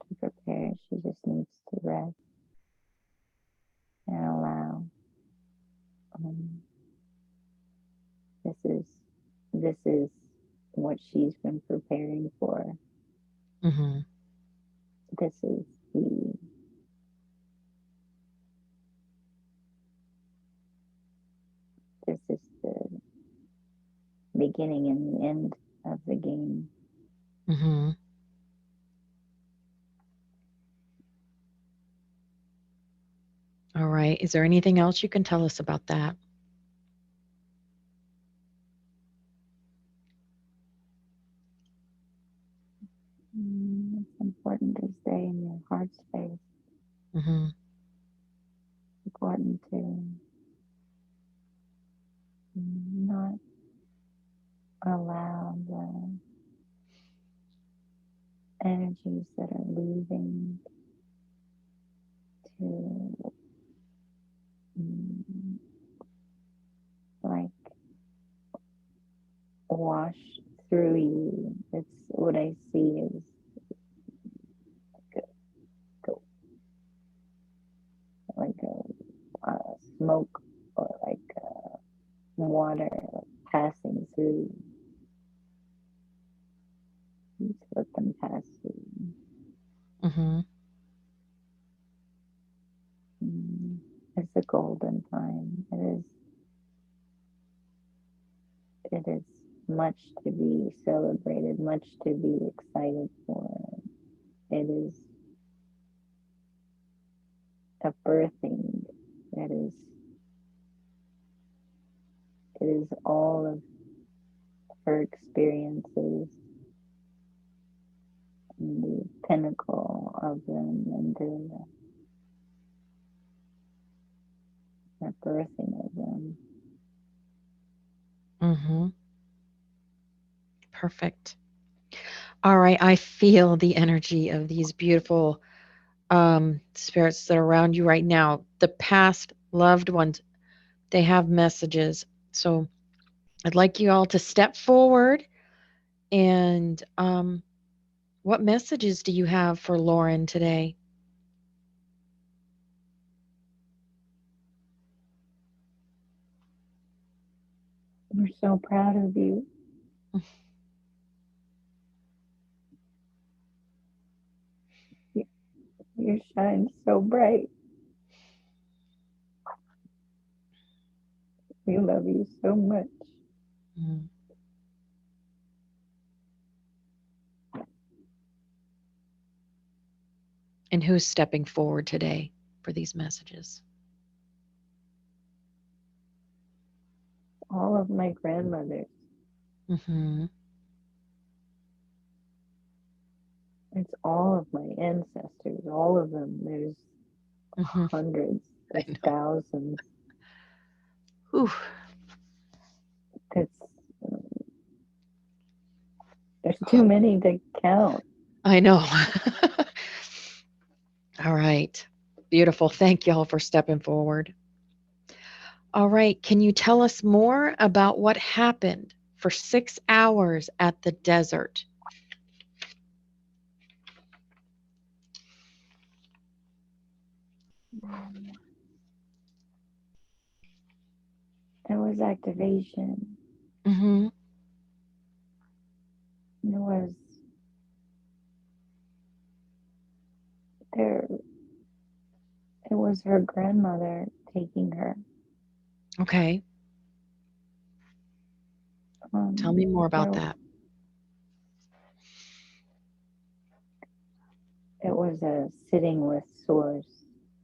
Speaker 3: to prepare. She just needs to rest and allow. Um, this is this is what she's been preparing for.
Speaker 1: Hmm.
Speaker 3: This is the this is the beginning and the end of the game.
Speaker 1: Hmm. All right. Is there anything else you can tell us about that?
Speaker 3: It's important to stay in your heart space.
Speaker 1: Hmm.
Speaker 3: Important to not allow the energies that are leaving to mm, like wash through you. It's what I see is go, like a smoke or like water passing through. You just let them pass through.
Speaker 1: Hmm.
Speaker 3: Mm, it's a golden time. It is much to be celebrated, much to be excited for. It is a birthing. It is it is all of her experiences and the pinnacle of them and the birthing of them.
Speaker 1: Hmm. Perfect. All right. I feel the energy of these beautiful spirits that are around you right now. The past loved ones, they have messages. So I'd like you all to step forward and what messages do you have for Lauren today?
Speaker 3: We're so proud of you. You shine so bright. We love you so much.
Speaker 1: Mm. And who's stepping forward today for these messages?
Speaker 3: All of my grandmothers.
Speaker 1: Hmm.
Speaker 3: It's all of my ancestors, all of them. There's
Speaker 1: Hmm.
Speaker 3: hundreds
Speaker 1: I
Speaker 3: of
Speaker 1: know.
Speaker 3: thousands.
Speaker 1: Ooh,
Speaker 3: It's there's too many to count.
Speaker 1: I know. All right. Beautiful. Thank you all for stepping forward. All right. Can you tell us more about what happened for 6 hours at the desert?
Speaker 3: There was activation.
Speaker 1: Hmm.
Speaker 3: There was there It was her grandmother taking her.
Speaker 1: Okay. Tell me more about
Speaker 3: There,
Speaker 1: that.
Speaker 3: it was a sitting with source.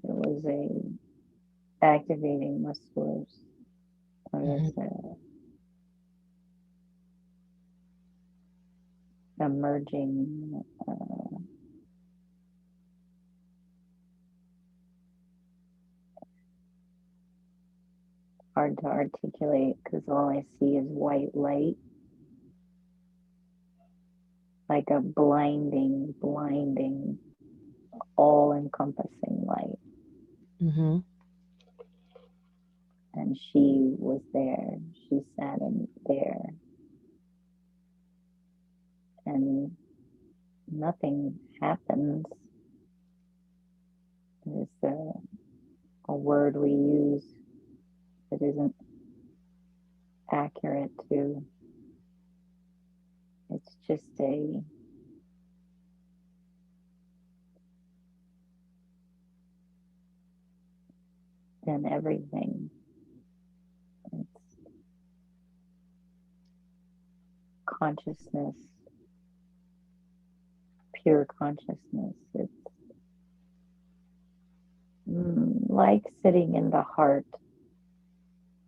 Speaker 3: It was a activating with source. It
Speaker 1: Hmm.
Speaker 3: was a merging. Hard to articulate because all I see is white light, like a blinding, blinding, all encompassing light.
Speaker 1: Hmm.
Speaker 3: And she was there. She sat in there, and nothing happens. It's a word we use that isn't accurate to. It's just a then everything. It's consciousness, pure consciousness. It's like sitting in the heart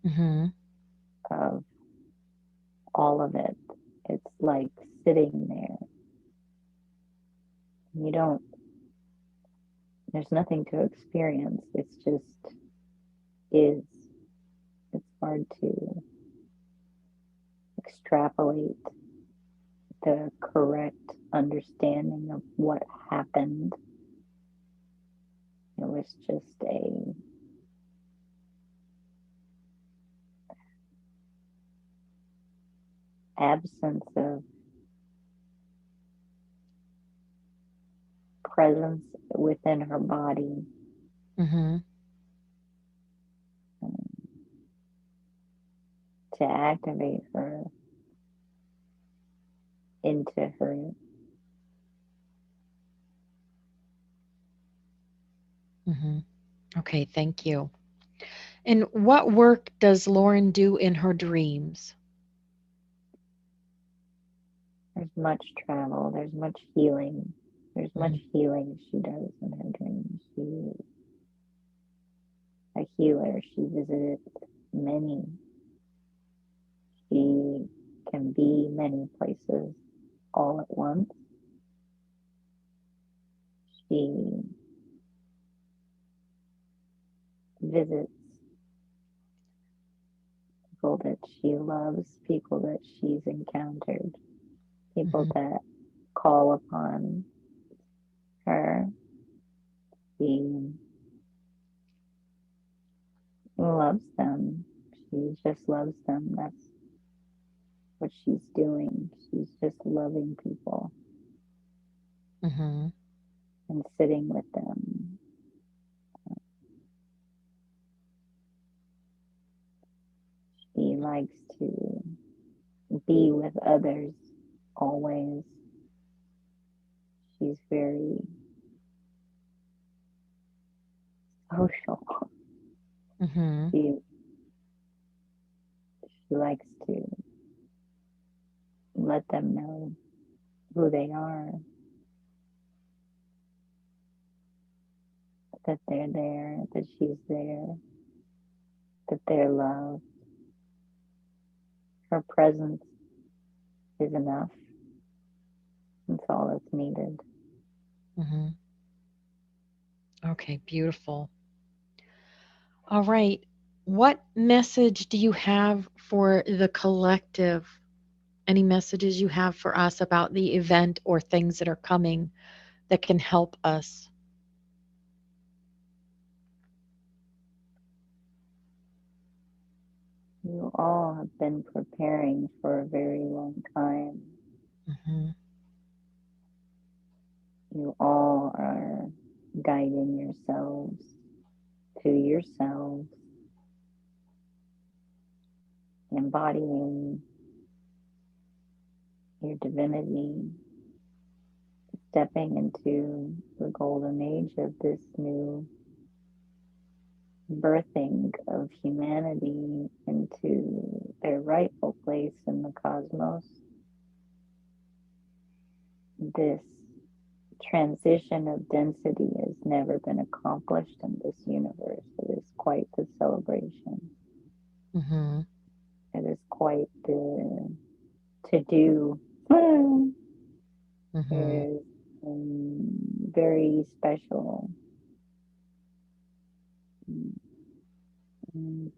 Speaker 1: Hmm.
Speaker 3: of all of it. It's like sitting there. You don't, there's nothing to experience. It's just is. It's hard to extrapolate the correct understanding of what happened. It was just a absence of presence within her body,
Speaker 1: Hmm.
Speaker 3: um, to activate her into her.
Speaker 1: Hmm. Okay, thank you. And what work does Lauren do in her dreams?
Speaker 3: There's much travel, there's much healing. There's much
Speaker 1: Hmm.
Speaker 3: healing she does in her dreams. She is a healer. She visited many. She can be many places all at once. She visits people that she loves, people that she's encountered, people
Speaker 1: Hmm.
Speaker 3: that call upon her. She loves them. She just loves them. That's what she's doing. She's just loving people
Speaker 1: Hmm.
Speaker 3: and sitting with them. She likes to be with others always. She's very social.
Speaker 1: Hmm.
Speaker 3: She she likes to let them know who they are, that they're there, that she's there, that they're loved. Her presence is enough. That's all that's needed.
Speaker 1: Hmm. Okay, beautiful. All right. What message do you have for the collective? Any messages you have for us about the event or things that are coming that can help us?
Speaker 3: You all have been preparing for a very long time.
Speaker 1: Hmm.
Speaker 3: You all are guiding yourselves to yourselves, embodying your divinity, stepping into the golden age of this new birthing of humanity into their rightful place in the cosmos, this transition of density has never been accomplished in this universe. It is quite the celebration.
Speaker 1: Mhm.
Speaker 3: It is quite the to do. It
Speaker 1: Mhm.
Speaker 3: is very special. And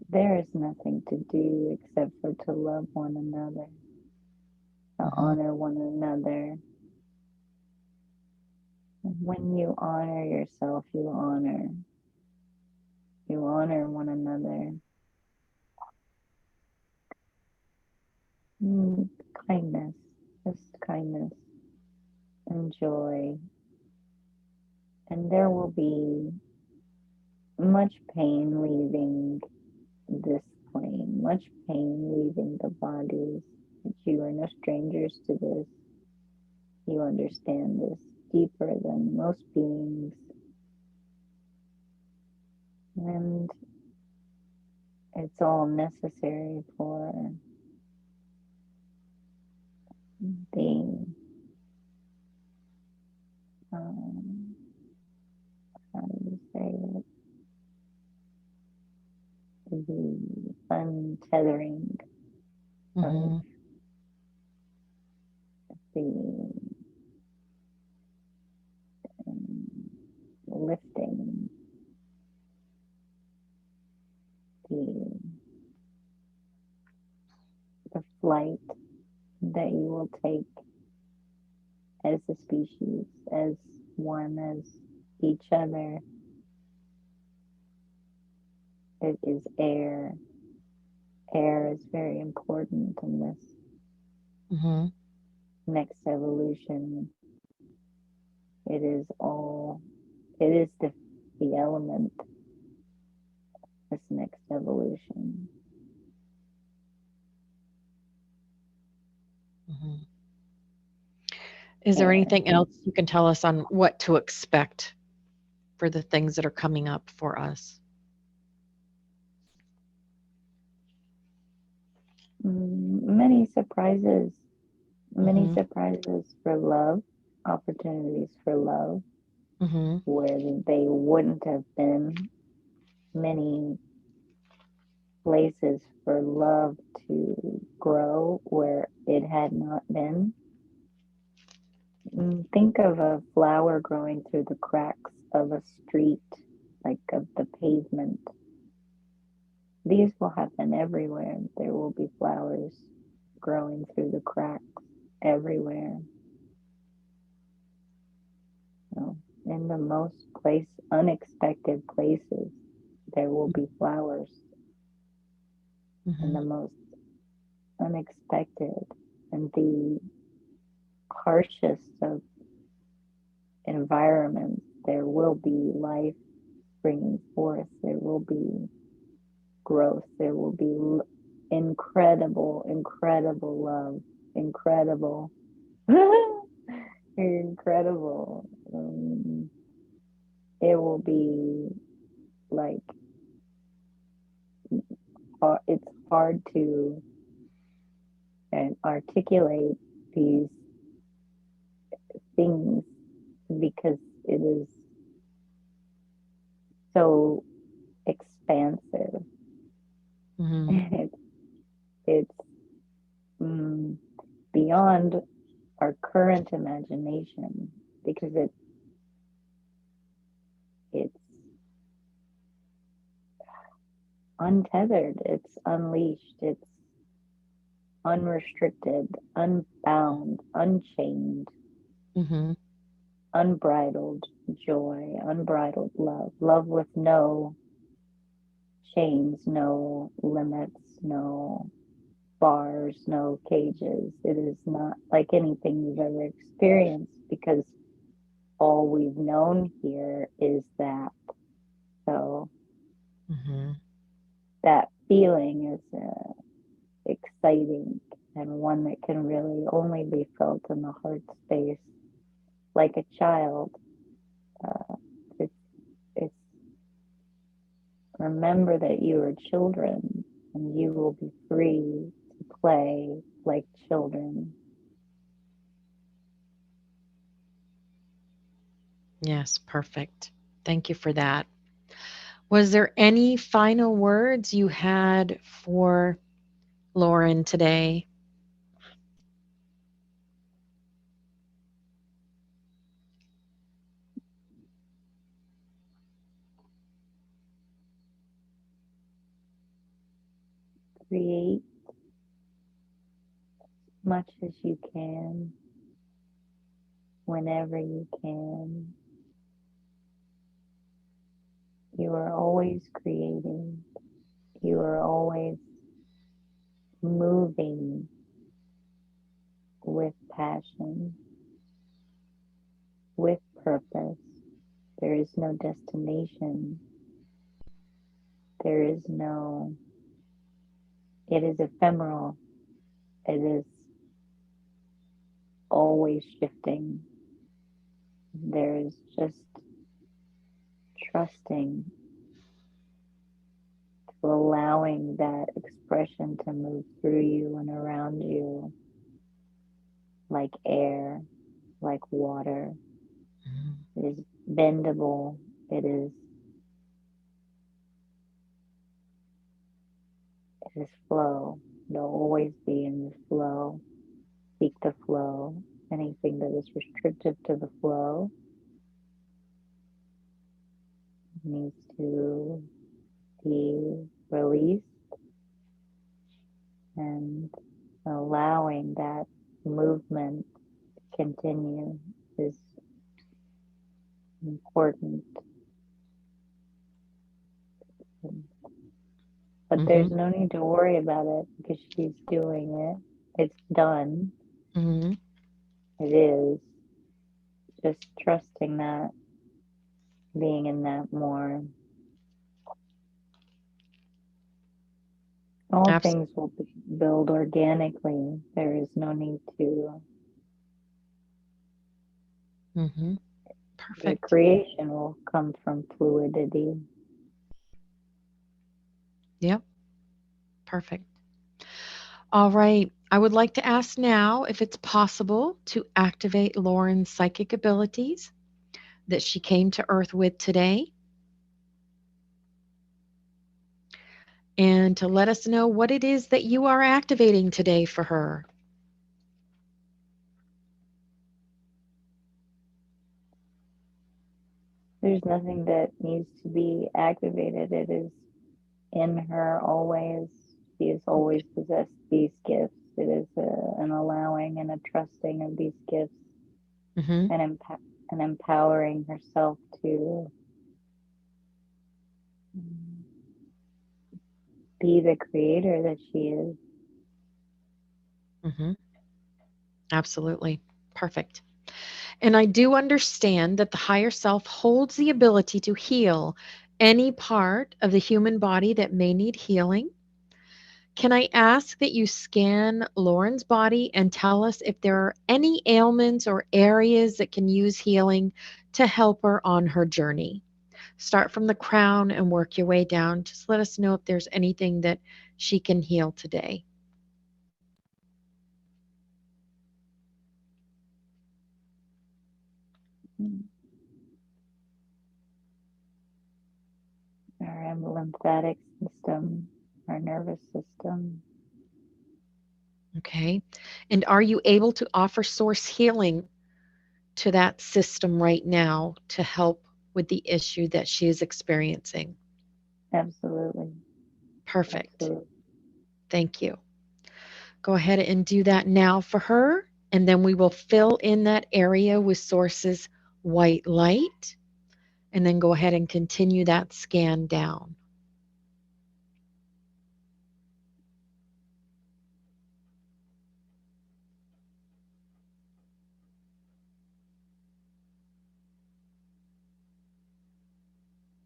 Speaker 3: there is nothing to do except for to love one another, to
Speaker 1: Mhm.
Speaker 3: honor one another. When you honor yourself, you honor one another. Mm, kindness, just kindness and joy. And there will be much pain leaving this plane, much pain leaving the bodies. But you are no strangers to this. You understand this deeper than most beings. And it's all necessary for the, um, how do you say it, the untethering of
Speaker 1: Mhm.
Speaker 3: the um, lifting, the, the flight that you will take as a species, as one, as each other. It is air. Air is very important in this
Speaker 1: Mhm.
Speaker 3: next evolution. It is all, it is the element, this next evolution.
Speaker 1: Mhm. Is there
Speaker 3: Air.
Speaker 1: anything else you can tell us on what to expect for the things that are coming up for us?
Speaker 3: Many many
Speaker 1: Mhm.
Speaker 3: surprises for love, opportunities for love,
Speaker 1: Mhm.
Speaker 3: where they wouldn't have been, many places for love to grow where it had not been. Think of a flower growing through the cracks of a street, like of the pavement. These will happen everywhere. There will be flowers growing through the cracks everywhere. So in the most unexpected places, there will be flowers in the
Speaker 1: Mhm.
Speaker 3: most unexpected and the harshest of environments. There will be life springing forth. There will be growth. There will be incredible, incredible love, incredible, incredible. It will be like it's hard to articulate these things because it is so expansive.
Speaker 1: Mhm.
Speaker 3: It's mm, beyond our current imagination because it's untethered, it's unleashed, it's unrestricted, unbound, unchained,
Speaker 1: Mhm.
Speaker 3: unbridled joy, unbridled love, love with no chains, no limits, no bars, no cages. It is not like anything you've ever experienced because all we've known here is that. So
Speaker 1: Mhm.
Speaker 3: that feeling is exciting and one that can really only be felt in the heart space like a child. Uh, it's, it's Remember that you are children and you will be free to play like children.
Speaker 1: Yes, perfect. Thank you for that. Was there any final words you had for Lauren today?
Speaker 3: Create much as you can, whenever you can. You are always creating. You are always moving with passion, with purpose. There is no destination. There is no, it is ephemeral. It is always shifting. There is just trusting to allowing that expression to move through you and around you like air, like water.
Speaker 1: Mhm.
Speaker 3: It is bendable. It is flow. It'll always be in the flow. Seek the flow. Anything that is restrictive to the flow needs to be released, and allowing that movement to continue is important. But there's
Speaker 1: Mhm.
Speaker 3: no need to worry about it because she's doing it. It's done.
Speaker 1: Mhm.
Speaker 3: It is. Just trusting that, being in that more. All
Speaker 1: Abs-
Speaker 3: things will build organically. There is no need to.
Speaker 1: mhm.
Speaker 3: The
Speaker 1: Perfect.
Speaker 3: creation will come from fluidity.
Speaker 1: Yep. Perfect. All right. I would like to ask now if it's possible to activate Lauren's psychic abilities that she came to Earth with today and to let us know what it is that you are activating today for her.
Speaker 3: There's nothing that needs to be activated. It is in her always. She has always possessed these gifts. It is an allowing and a trusting of these gifts,
Speaker 1: Mhm.
Speaker 3: and, and empowering herself to be the creator that she is.
Speaker 1: Mhm. Absolutely. Perfect. And I do understand that the higher self holds the ability to heal any part of the human body that may need healing. Can I ask that you scan Lauren's body and tell us if there are any ailments or areas that can use healing to help her on her journey? Start from the crown and work your way down. Just let us know if there's anything that she can heal today.
Speaker 3: Our lymphatic system, our nervous system.
Speaker 1: Okay. And are you able to offer source healing to that system right now to help with the issue that she is experiencing?
Speaker 3: Absolutely.
Speaker 1: Perfect.
Speaker 3: Absolutely.
Speaker 1: Thank you. Go ahead and do that now for her. And then we will fill in that area with sources white light. And then go ahead and continue that scan down.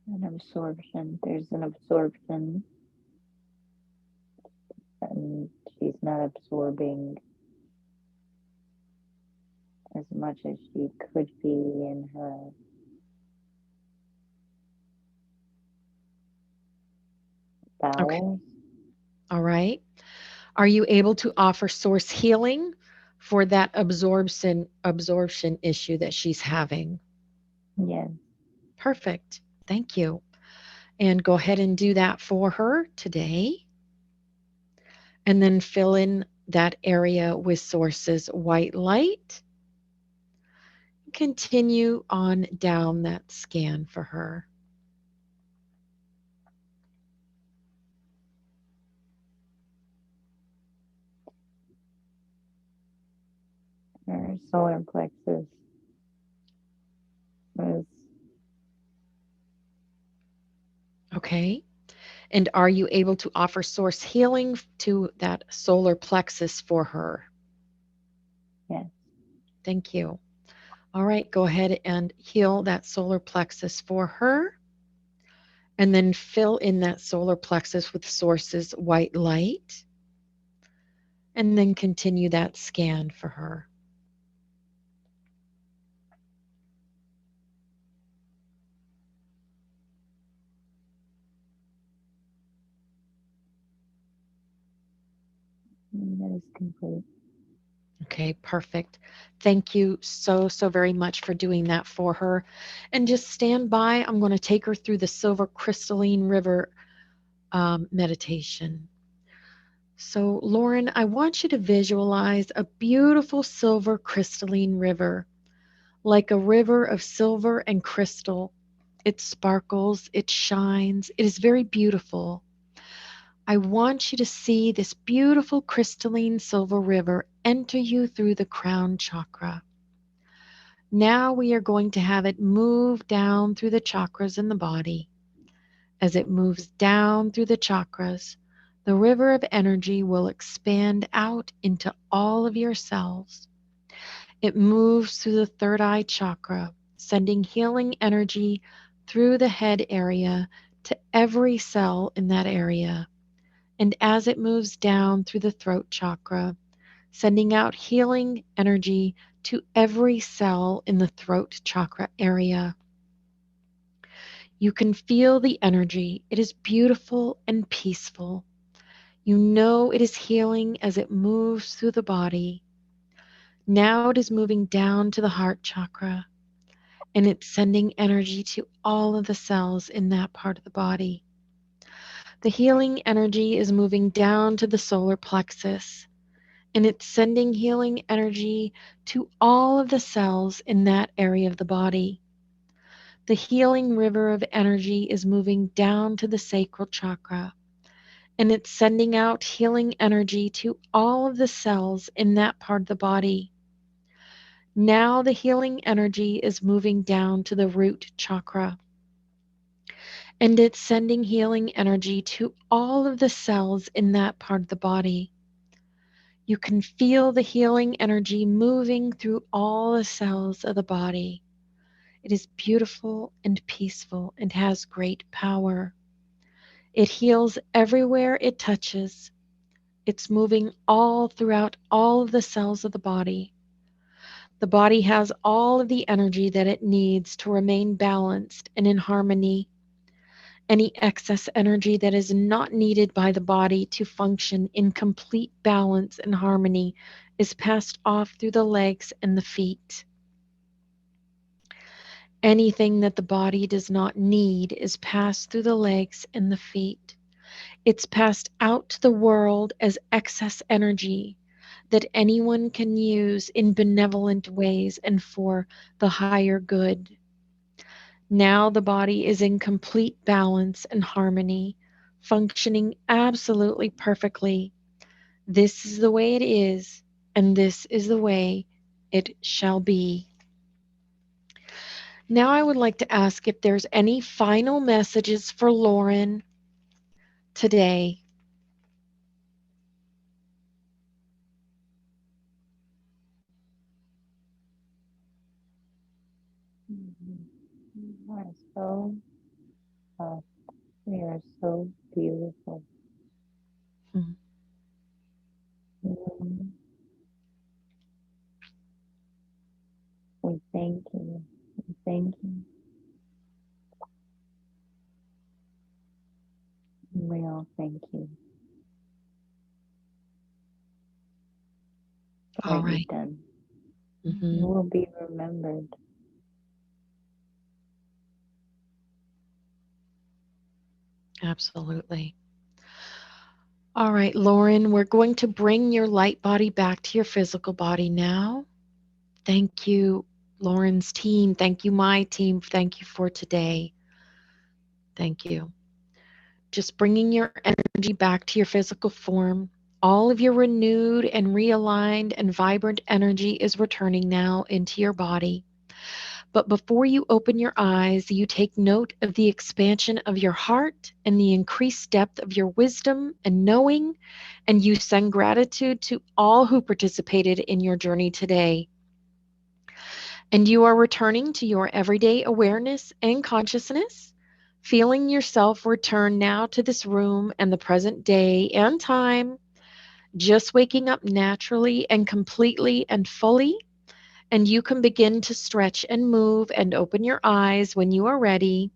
Speaker 3: An absorption. There's an absorption, and she's not absorbing as much as she could be in her
Speaker 1: Okay.
Speaker 3: bowels.
Speaker 1: All right. Are you able to offer source healing for that absorption issue that she's having?
Speaker 3: Yes,
Speaker 1: Perfect. Thank you. And go ahead and do that for her today. And then fill in that area with source's white light. Continue on down that scan for her.
Speaker 3: her solar plexus is
Speaker 1: Okay. And are you able to offer source healing to that solar plexus for her?
Speaker 3: yes.
Speaker 1: Thank you. All right, go ahead and heal that solar plexus for her. And then fill in that solar plexus with source's white light. And then continue that scan for her.
Speaker 3: That is complete.
Speaker 1: Okay, perfect. Thank you so very much for doing that for her. And just stand by. I'm going to take her through the silver crystalline river meditation. So, Lauran, I want you to visualize a beautiful silver crystalline river, like a river of silver and crystal. It sparkles, it shines, it is very beautiful. I want you to see this beautiful crystalline silver river enter you through the crown chakra. Now we are going to have it move down through the chakras in the body. As it moves down through the chakras, the river of energy will expand out into all of your cells. It moves through the third eye chakra, sending healing energy through the head area to every cell in that area. And as it moves down through the throat chakra, sending out healing energy to every cell in the throat chakra area. You can feel the energy. It is beautiful and peaceful. You know it is healing as it moves through the body. Now it is moving down to the heart chakra and it's sending energy to all of the cells in that part of the body. The healing energy is moving down to the solar plexus and it's sending healing energy to all of the cells in that area of the body. The healing river of energy is moving down to the sacral chakra and it's sending out healing energy to all of the cells in that part of the body. Now the healing energy is moving down to the root chakra and it's sending healing energy to all of the cells in that part of the body. You can feel the healing energy moving through all the cells of the body. It is beautiful and peaceful and has great power. It heals everywhere it touches. It's moving all throughout all of the cells of the body. The body has all of the energy that it needs to remain balanced and in harmony. Any excess energy that is not needed by the body to function in complete balance and harmony is passed off through the legs and the feet. Anything that the body does not need is passed through the legs and the feet. It's passed out to the world as excess energy that anyone can use in benevolent ways and for the higher good. Now the body is in complete balance and harmony, functioning absolutely perfectly. This is the way it is, and this is the way it shall be. Now, I would like to ask if there's any final messages for Lauran today.
Speaker 3: Mhm. You are so soft. We are so beautiful.
Speaker 1: Mhm.
Speaker 3: Mm. We thank you. We thank you. We all thank you for
Speaker 1: All
Speaker 3: what you've
Speaker 1: right.
Speaker 3: done. You
Speaker 1: Mm-hmm.
Speaker 3: will be remembered.
Speaker 1: Absolutely. All right, Lauren, we're going to bring your light body back to your physical body now. Thank you, Lauren's team. Thank you, my team. Thank you for today. Thank you. Just bringing your energy back to your physical form. All of your renewed and realigned and vibrant energy is returning now into your body. But before you open your eyes, you take note of the expansion of your heart and the increased depth of your wisdom and knowing, and you send gratitude to all who participated in your journey today. And you are returning to your everyday awareness and consciousness, feeling yourself return now to this room and the present day and time, just waking up naturally and completely and fully. And you can begin to stretch and move and open your eyes when you are ready.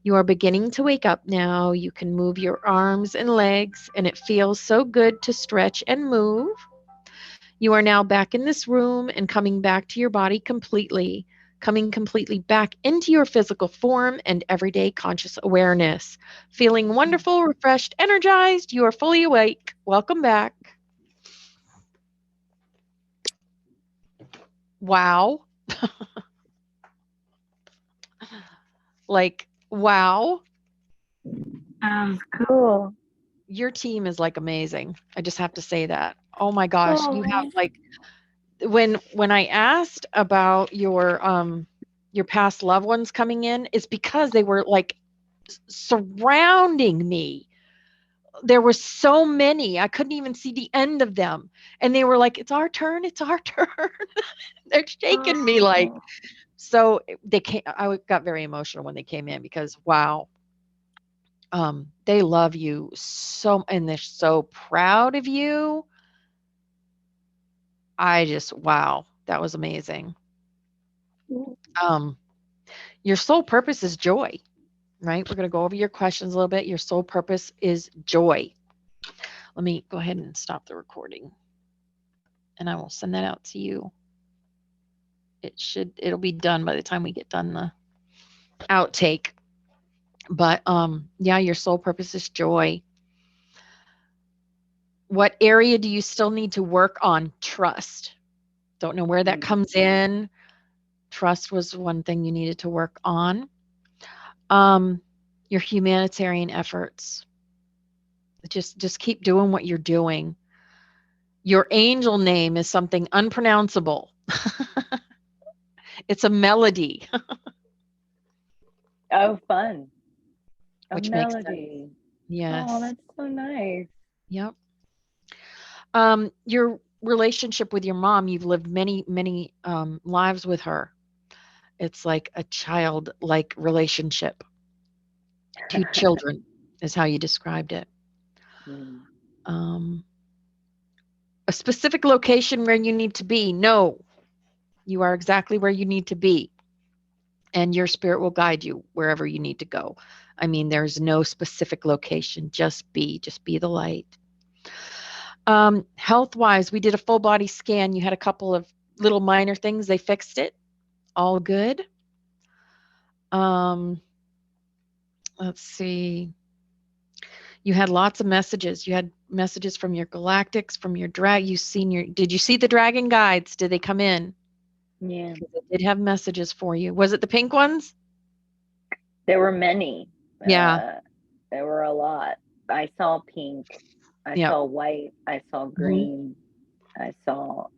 Speaker 1: You are beginning to wake up now. You can move your arms and legs, and it feels so good to stretch and move. You are now back in this room and coming back to your body completely, coming completely back into your physical form and everyday conscious awareness. Feeling wonderful, refreshed, energized. You are fully awake. Welcome back. Wow. Like, wow.
Speaker 3: That was cool.
Speaker 1: Your team is like amazing. I just have to say that. Oh my gosh, you have
Speaker 3: Oh,
Speaker 1: like when I asked about your past loved ones coming in, it's because they were like surrounding me. There were so many. I couldn't even see the end of them. And they were like, "It's our turn. It's our turn." They're shaking me like
Speaker 3: oh,
Speaker 1: so they came got very emotional when they came in because wow, they love you so and they're so proud of you. I just wow, that was amazing. Um, your sole purpose is joy, right? We're going to go over your questions a little bit. Your sole purpose is joy. Let me go ahead and stop the recording and I will send that out to you. It'll be done by the time we get done the outtake. But yeah, your sole purpose is joy. What area do you still need to work on? Trust. Don't know where that
Speaker 3: mm.
Speaker 1: comes in. Trust was one thing you needed to work on. Um, your humanitarian efforts. Just keep doing what you're doing. Your angel name is something unpronounceable. It's a melody,
Speaker 3: Oh, fun. A
Speaker 1: which makes sense.
Speaker 3: melody. Oh,
Speaker 1: Yes.
Speaker 3: that's so nice.
Speaker 1: Yep. Your relationship with your mom, you've lived many, many lives with her. It's like a child like relationship. Two children is how you described it.
Speaker 3: Mm.
Speaker 1: Um, a specific location where you need to be. No, you are exactly where you need to be. And your spirit will guide you wherever you need to go. I mean, there's no specific location. Just be the light. Health wise, we did a full body scan. You had a couple of little minor things. They fixed it. All good. Um, let's see. You had lots of messages. You had messages from your galactics, from your drag. Did you see the dragon guides? Did they come in?
Speaker 3: Yeah.
Speaker 1: Because they did have messages for you. Was it the pink ones?
Speaker 3: There were many.
Speaker 1: Yeah.
Speaker 3: Uh, there were a lot. I saw pink. I
Speaker 1: Yep.
Speaker 3: saw white. I saw
Speaker 1: Mhm.
Speaker 3: green.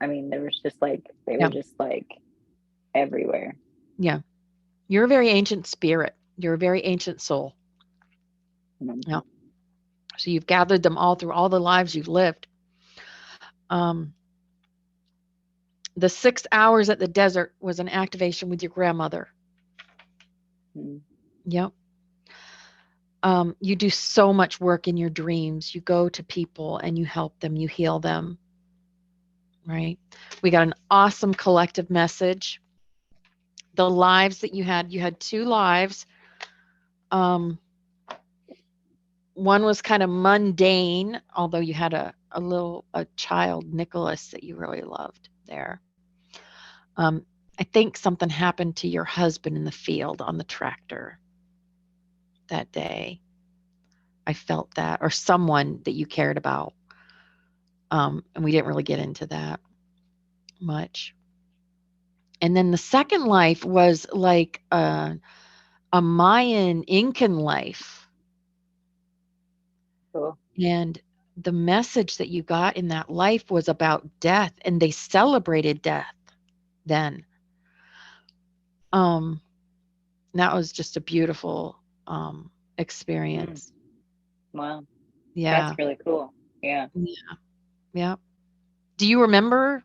Speaker 3: I mean, there was just like, they were
Speaker 1: Yeah.
Speaker 3: just like everywhere.
Speaker 1: Yeah. You're a very ancient spirit. You're a very ancient soul.
Speaker 3: Mm.
Speaker 1: Yeah. So you've gathered them all through all the lives you've lived. Um, the 6 hours at the desert was an activation with your grandmother.
Speaker 3: Mm.
Speaker 1: Yep. You do so much work in your dreams. You go to people and you help them, you heal them, right? We got an awesome collective message. The lives that you had two lives. Um, one was kind of mundane, although you had a child, Nicholas, that you really loved there. Um, I think something happened to your husband in the field on the tractor that day. I felt that, or someone that you cared about. And we didn't really get into that much. And then the second life was like a Mayan Incan life.
Speaker 3: Cool.
Speaker 1: And the message that you got in that life was about death, and they celebrated death then. Um, that was just a beautiful
Speaker 3: Mm.
Speaker 1: experience.
Speaker 3: Wow. That's
Speaker 1: Yeah.
Speaker 3: really cool. Yeah.
Speaker 1: Yeah. Yeah. Do you remember?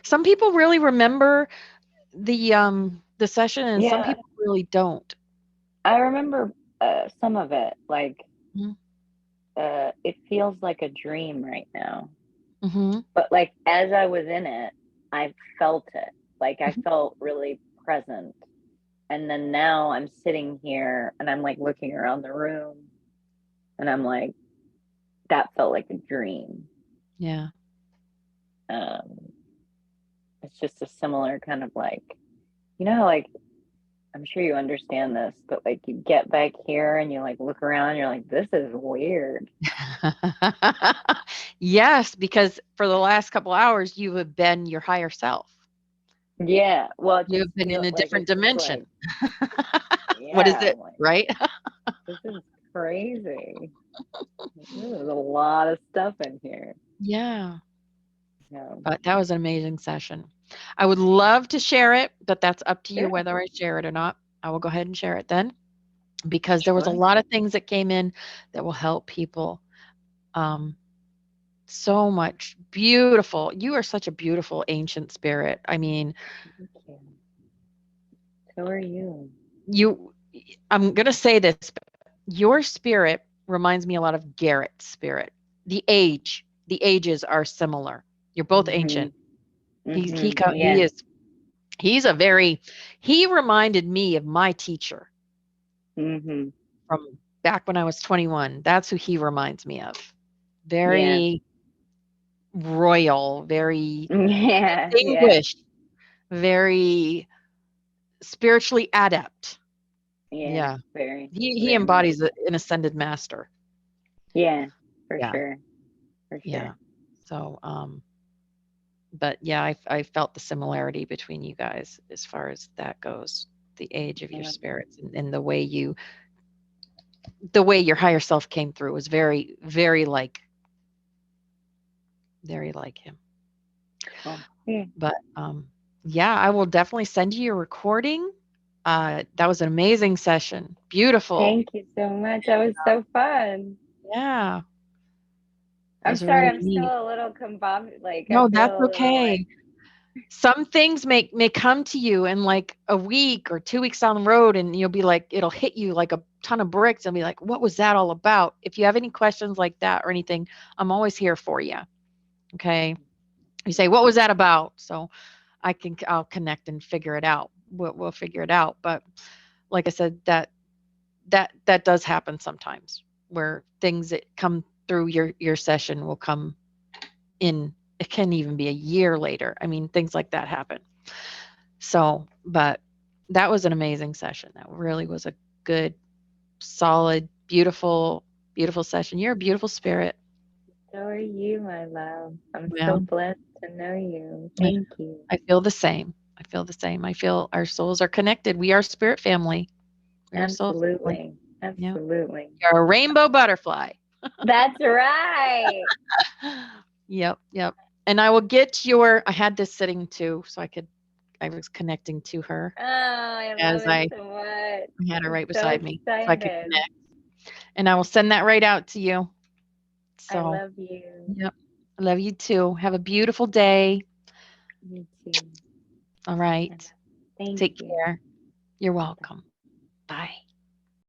Speaker 1: Some people really remember the session, and some
Speaker 3: Yeah.
Speaker 1: people really don't.
Speaker 3: I remember some of it. Like,
Speaker 1: Mhm.
Speaker 3: it feels like a dream right now.
Speaker 1: Mhm.
Speaker 3: But like as I was in it, I felt it. Like I
Speaker 1: Mhm.
Speaker 3: felt really present. And then now I'm sitting here and I'm like looking around the room and I'm like, that felt like a dream.
Speaker 1: Yeah.
Speaker 3: Um, it's just a similar kind of like, like I'm sure you understand this, but like you get back here and you like look around, you're like, this is weird.
Speaker 1: Yes, because for the last couple hours, you have been your higher self.
Speaker 3: Yeah. Well, it
Speaker 1: You
Speaker 3: just
Speaker 1: have been in
Speaker 3: feel
Speaker 1: a
Speaker 3: like
Speaker 1: different
Speaker 3: it's just like,
Speaker 1: dimension. What is
Speaker 3: yeah,
Speaker 1: it,
Speaker 3: I'm like,
Speaker 1: right?
Speaker 3: this is crazy. There's a lot of stuff in here.
Speaker 1: Yeah,
Speaker 3: No.
Speaker 1: but that was an amazing session. I would love to share it, but that's up to you
Speaker 3: Sure.
Speaker 1: whether I share it or not. I will go ahead and share it then because there was a
Speaker 3: Sure.
Speaker 1: lot of things that came in that will help people. Um, so much beautiful. You are such a beautiful ancient spirit. I mean,
Speaker 3: Thank you. So are you.
Speaker 1: you I'm going to say this, but your spirit reminds me a lot of Garrett's spirit. The ages are similar. You're both
Speaker 3: Mm-hmm.
Speaker 1: ancient. He
Speaker 3: Yeah.
Speaker 1: is he's a very he reminded me of my teacher
Speaker 3: Mm-hmm.
Speaker 1: from back when I was 21. That's who he reminds me of.
Speaker 3: Yeah.
Speaker 1: Very royal, very
Speaker 3: Yeah. Yeah.
Speaker 1: distinguished, very spiritually adept.
Speaker 3: Yeah.
Speaker 1: Yeah.
Speaker 3: Very,
Speaker 1: He
Speaker 3: very much.
Speaker 1: embodies an ascended master.
Speaker 3: Yeah. For
Speaker 1: Yeah.
Speaker 3: sure. For sure.
Speaker 1: Yeah. So, but yeah, I felt the similarity between you guys as far as that goes. The age of your
Speaker 3: Yeah.
Speaker 1: spirits and the way your higher self came through was very like him.
Speaker 3: Cool. Yeah.
Speaker 1: But yeah, I will definitely send you a recording. That was an amazing session. Beautiful.
Speaker 3: Thank you so much. That was so fun.
Speaker 1: Yeah, that
Speaker 3: I'm
Speaker 1: was
Speaker 3: sorry,
Speaker 1: really
Speaker 3: I'm still
Speaker 1: neat.
Speaker 3: a little combobulated. Like I
Speaker 1: No,
Speaker 3: feel
Speaker 1: that's
Speaker 3: a little like,
Speaker 1: okay. Some things may come to you in like a week or 2 weeks down the road, and you'll be like, it'll hit you like a ton of bricks and be like, what was that all about? If you have any questions like that or anything, I'm always here for you. Okay. You say, what was that about? So I'll connect and figure it out. We'll figure it out. But like I said, that does happen sometimes where things that come through your session will come in. It can even be a year later. I mean, things like that happen. So, but that was an amazing session. That really was a good, solid, beautiful session. You're a beautiful spirit.
Speaker 3: so are you, my love. I'm
Speaker 1: Yeah.
Speaker 3: so blessed to know you.
Speaker 1: Yeah.
Speaker 3: Thank you.
Speaker 1: I feel the same. I feel the same. I feel our souls are connected. We are spirit family. We are soul family.
Speaker 3: Absolutely.
Speaker 1: Yeah.
Speaker 3: Absolutely.
Speaker 1: You're a rainbow butterfly.
Speaker 3: That's right.
Speaker 1: Yep, yep. And I will get I had this sitting too, so I was connecting to her
Speaker 3: Oh, I love
Speaker 1: as
Speaker 3: it so much.
Speaker 1: I had her
Speaker 3: I'm
Speaker 1: right
Speaker 3: so
Speaker 1: beside me so I could
Speaker 3: excited.
Speaker 1: connect. And I will send that right out to you.
Speaker 3: I
Speaker 1: So,
Speaker 3: love you.
Speaker 1: yep. I love you too. Have a beautiful day.
Speaker 3: You too.
Speaker 1: All
Speaker 3: I
Speaker 1: right.
Speaker 3: love you. Thank
Speaker 1: Take
Speaker 3: you.
Speaker 1: care. You're
Speaker 3: Bye bye.
Speaker 1: welcome. Bye.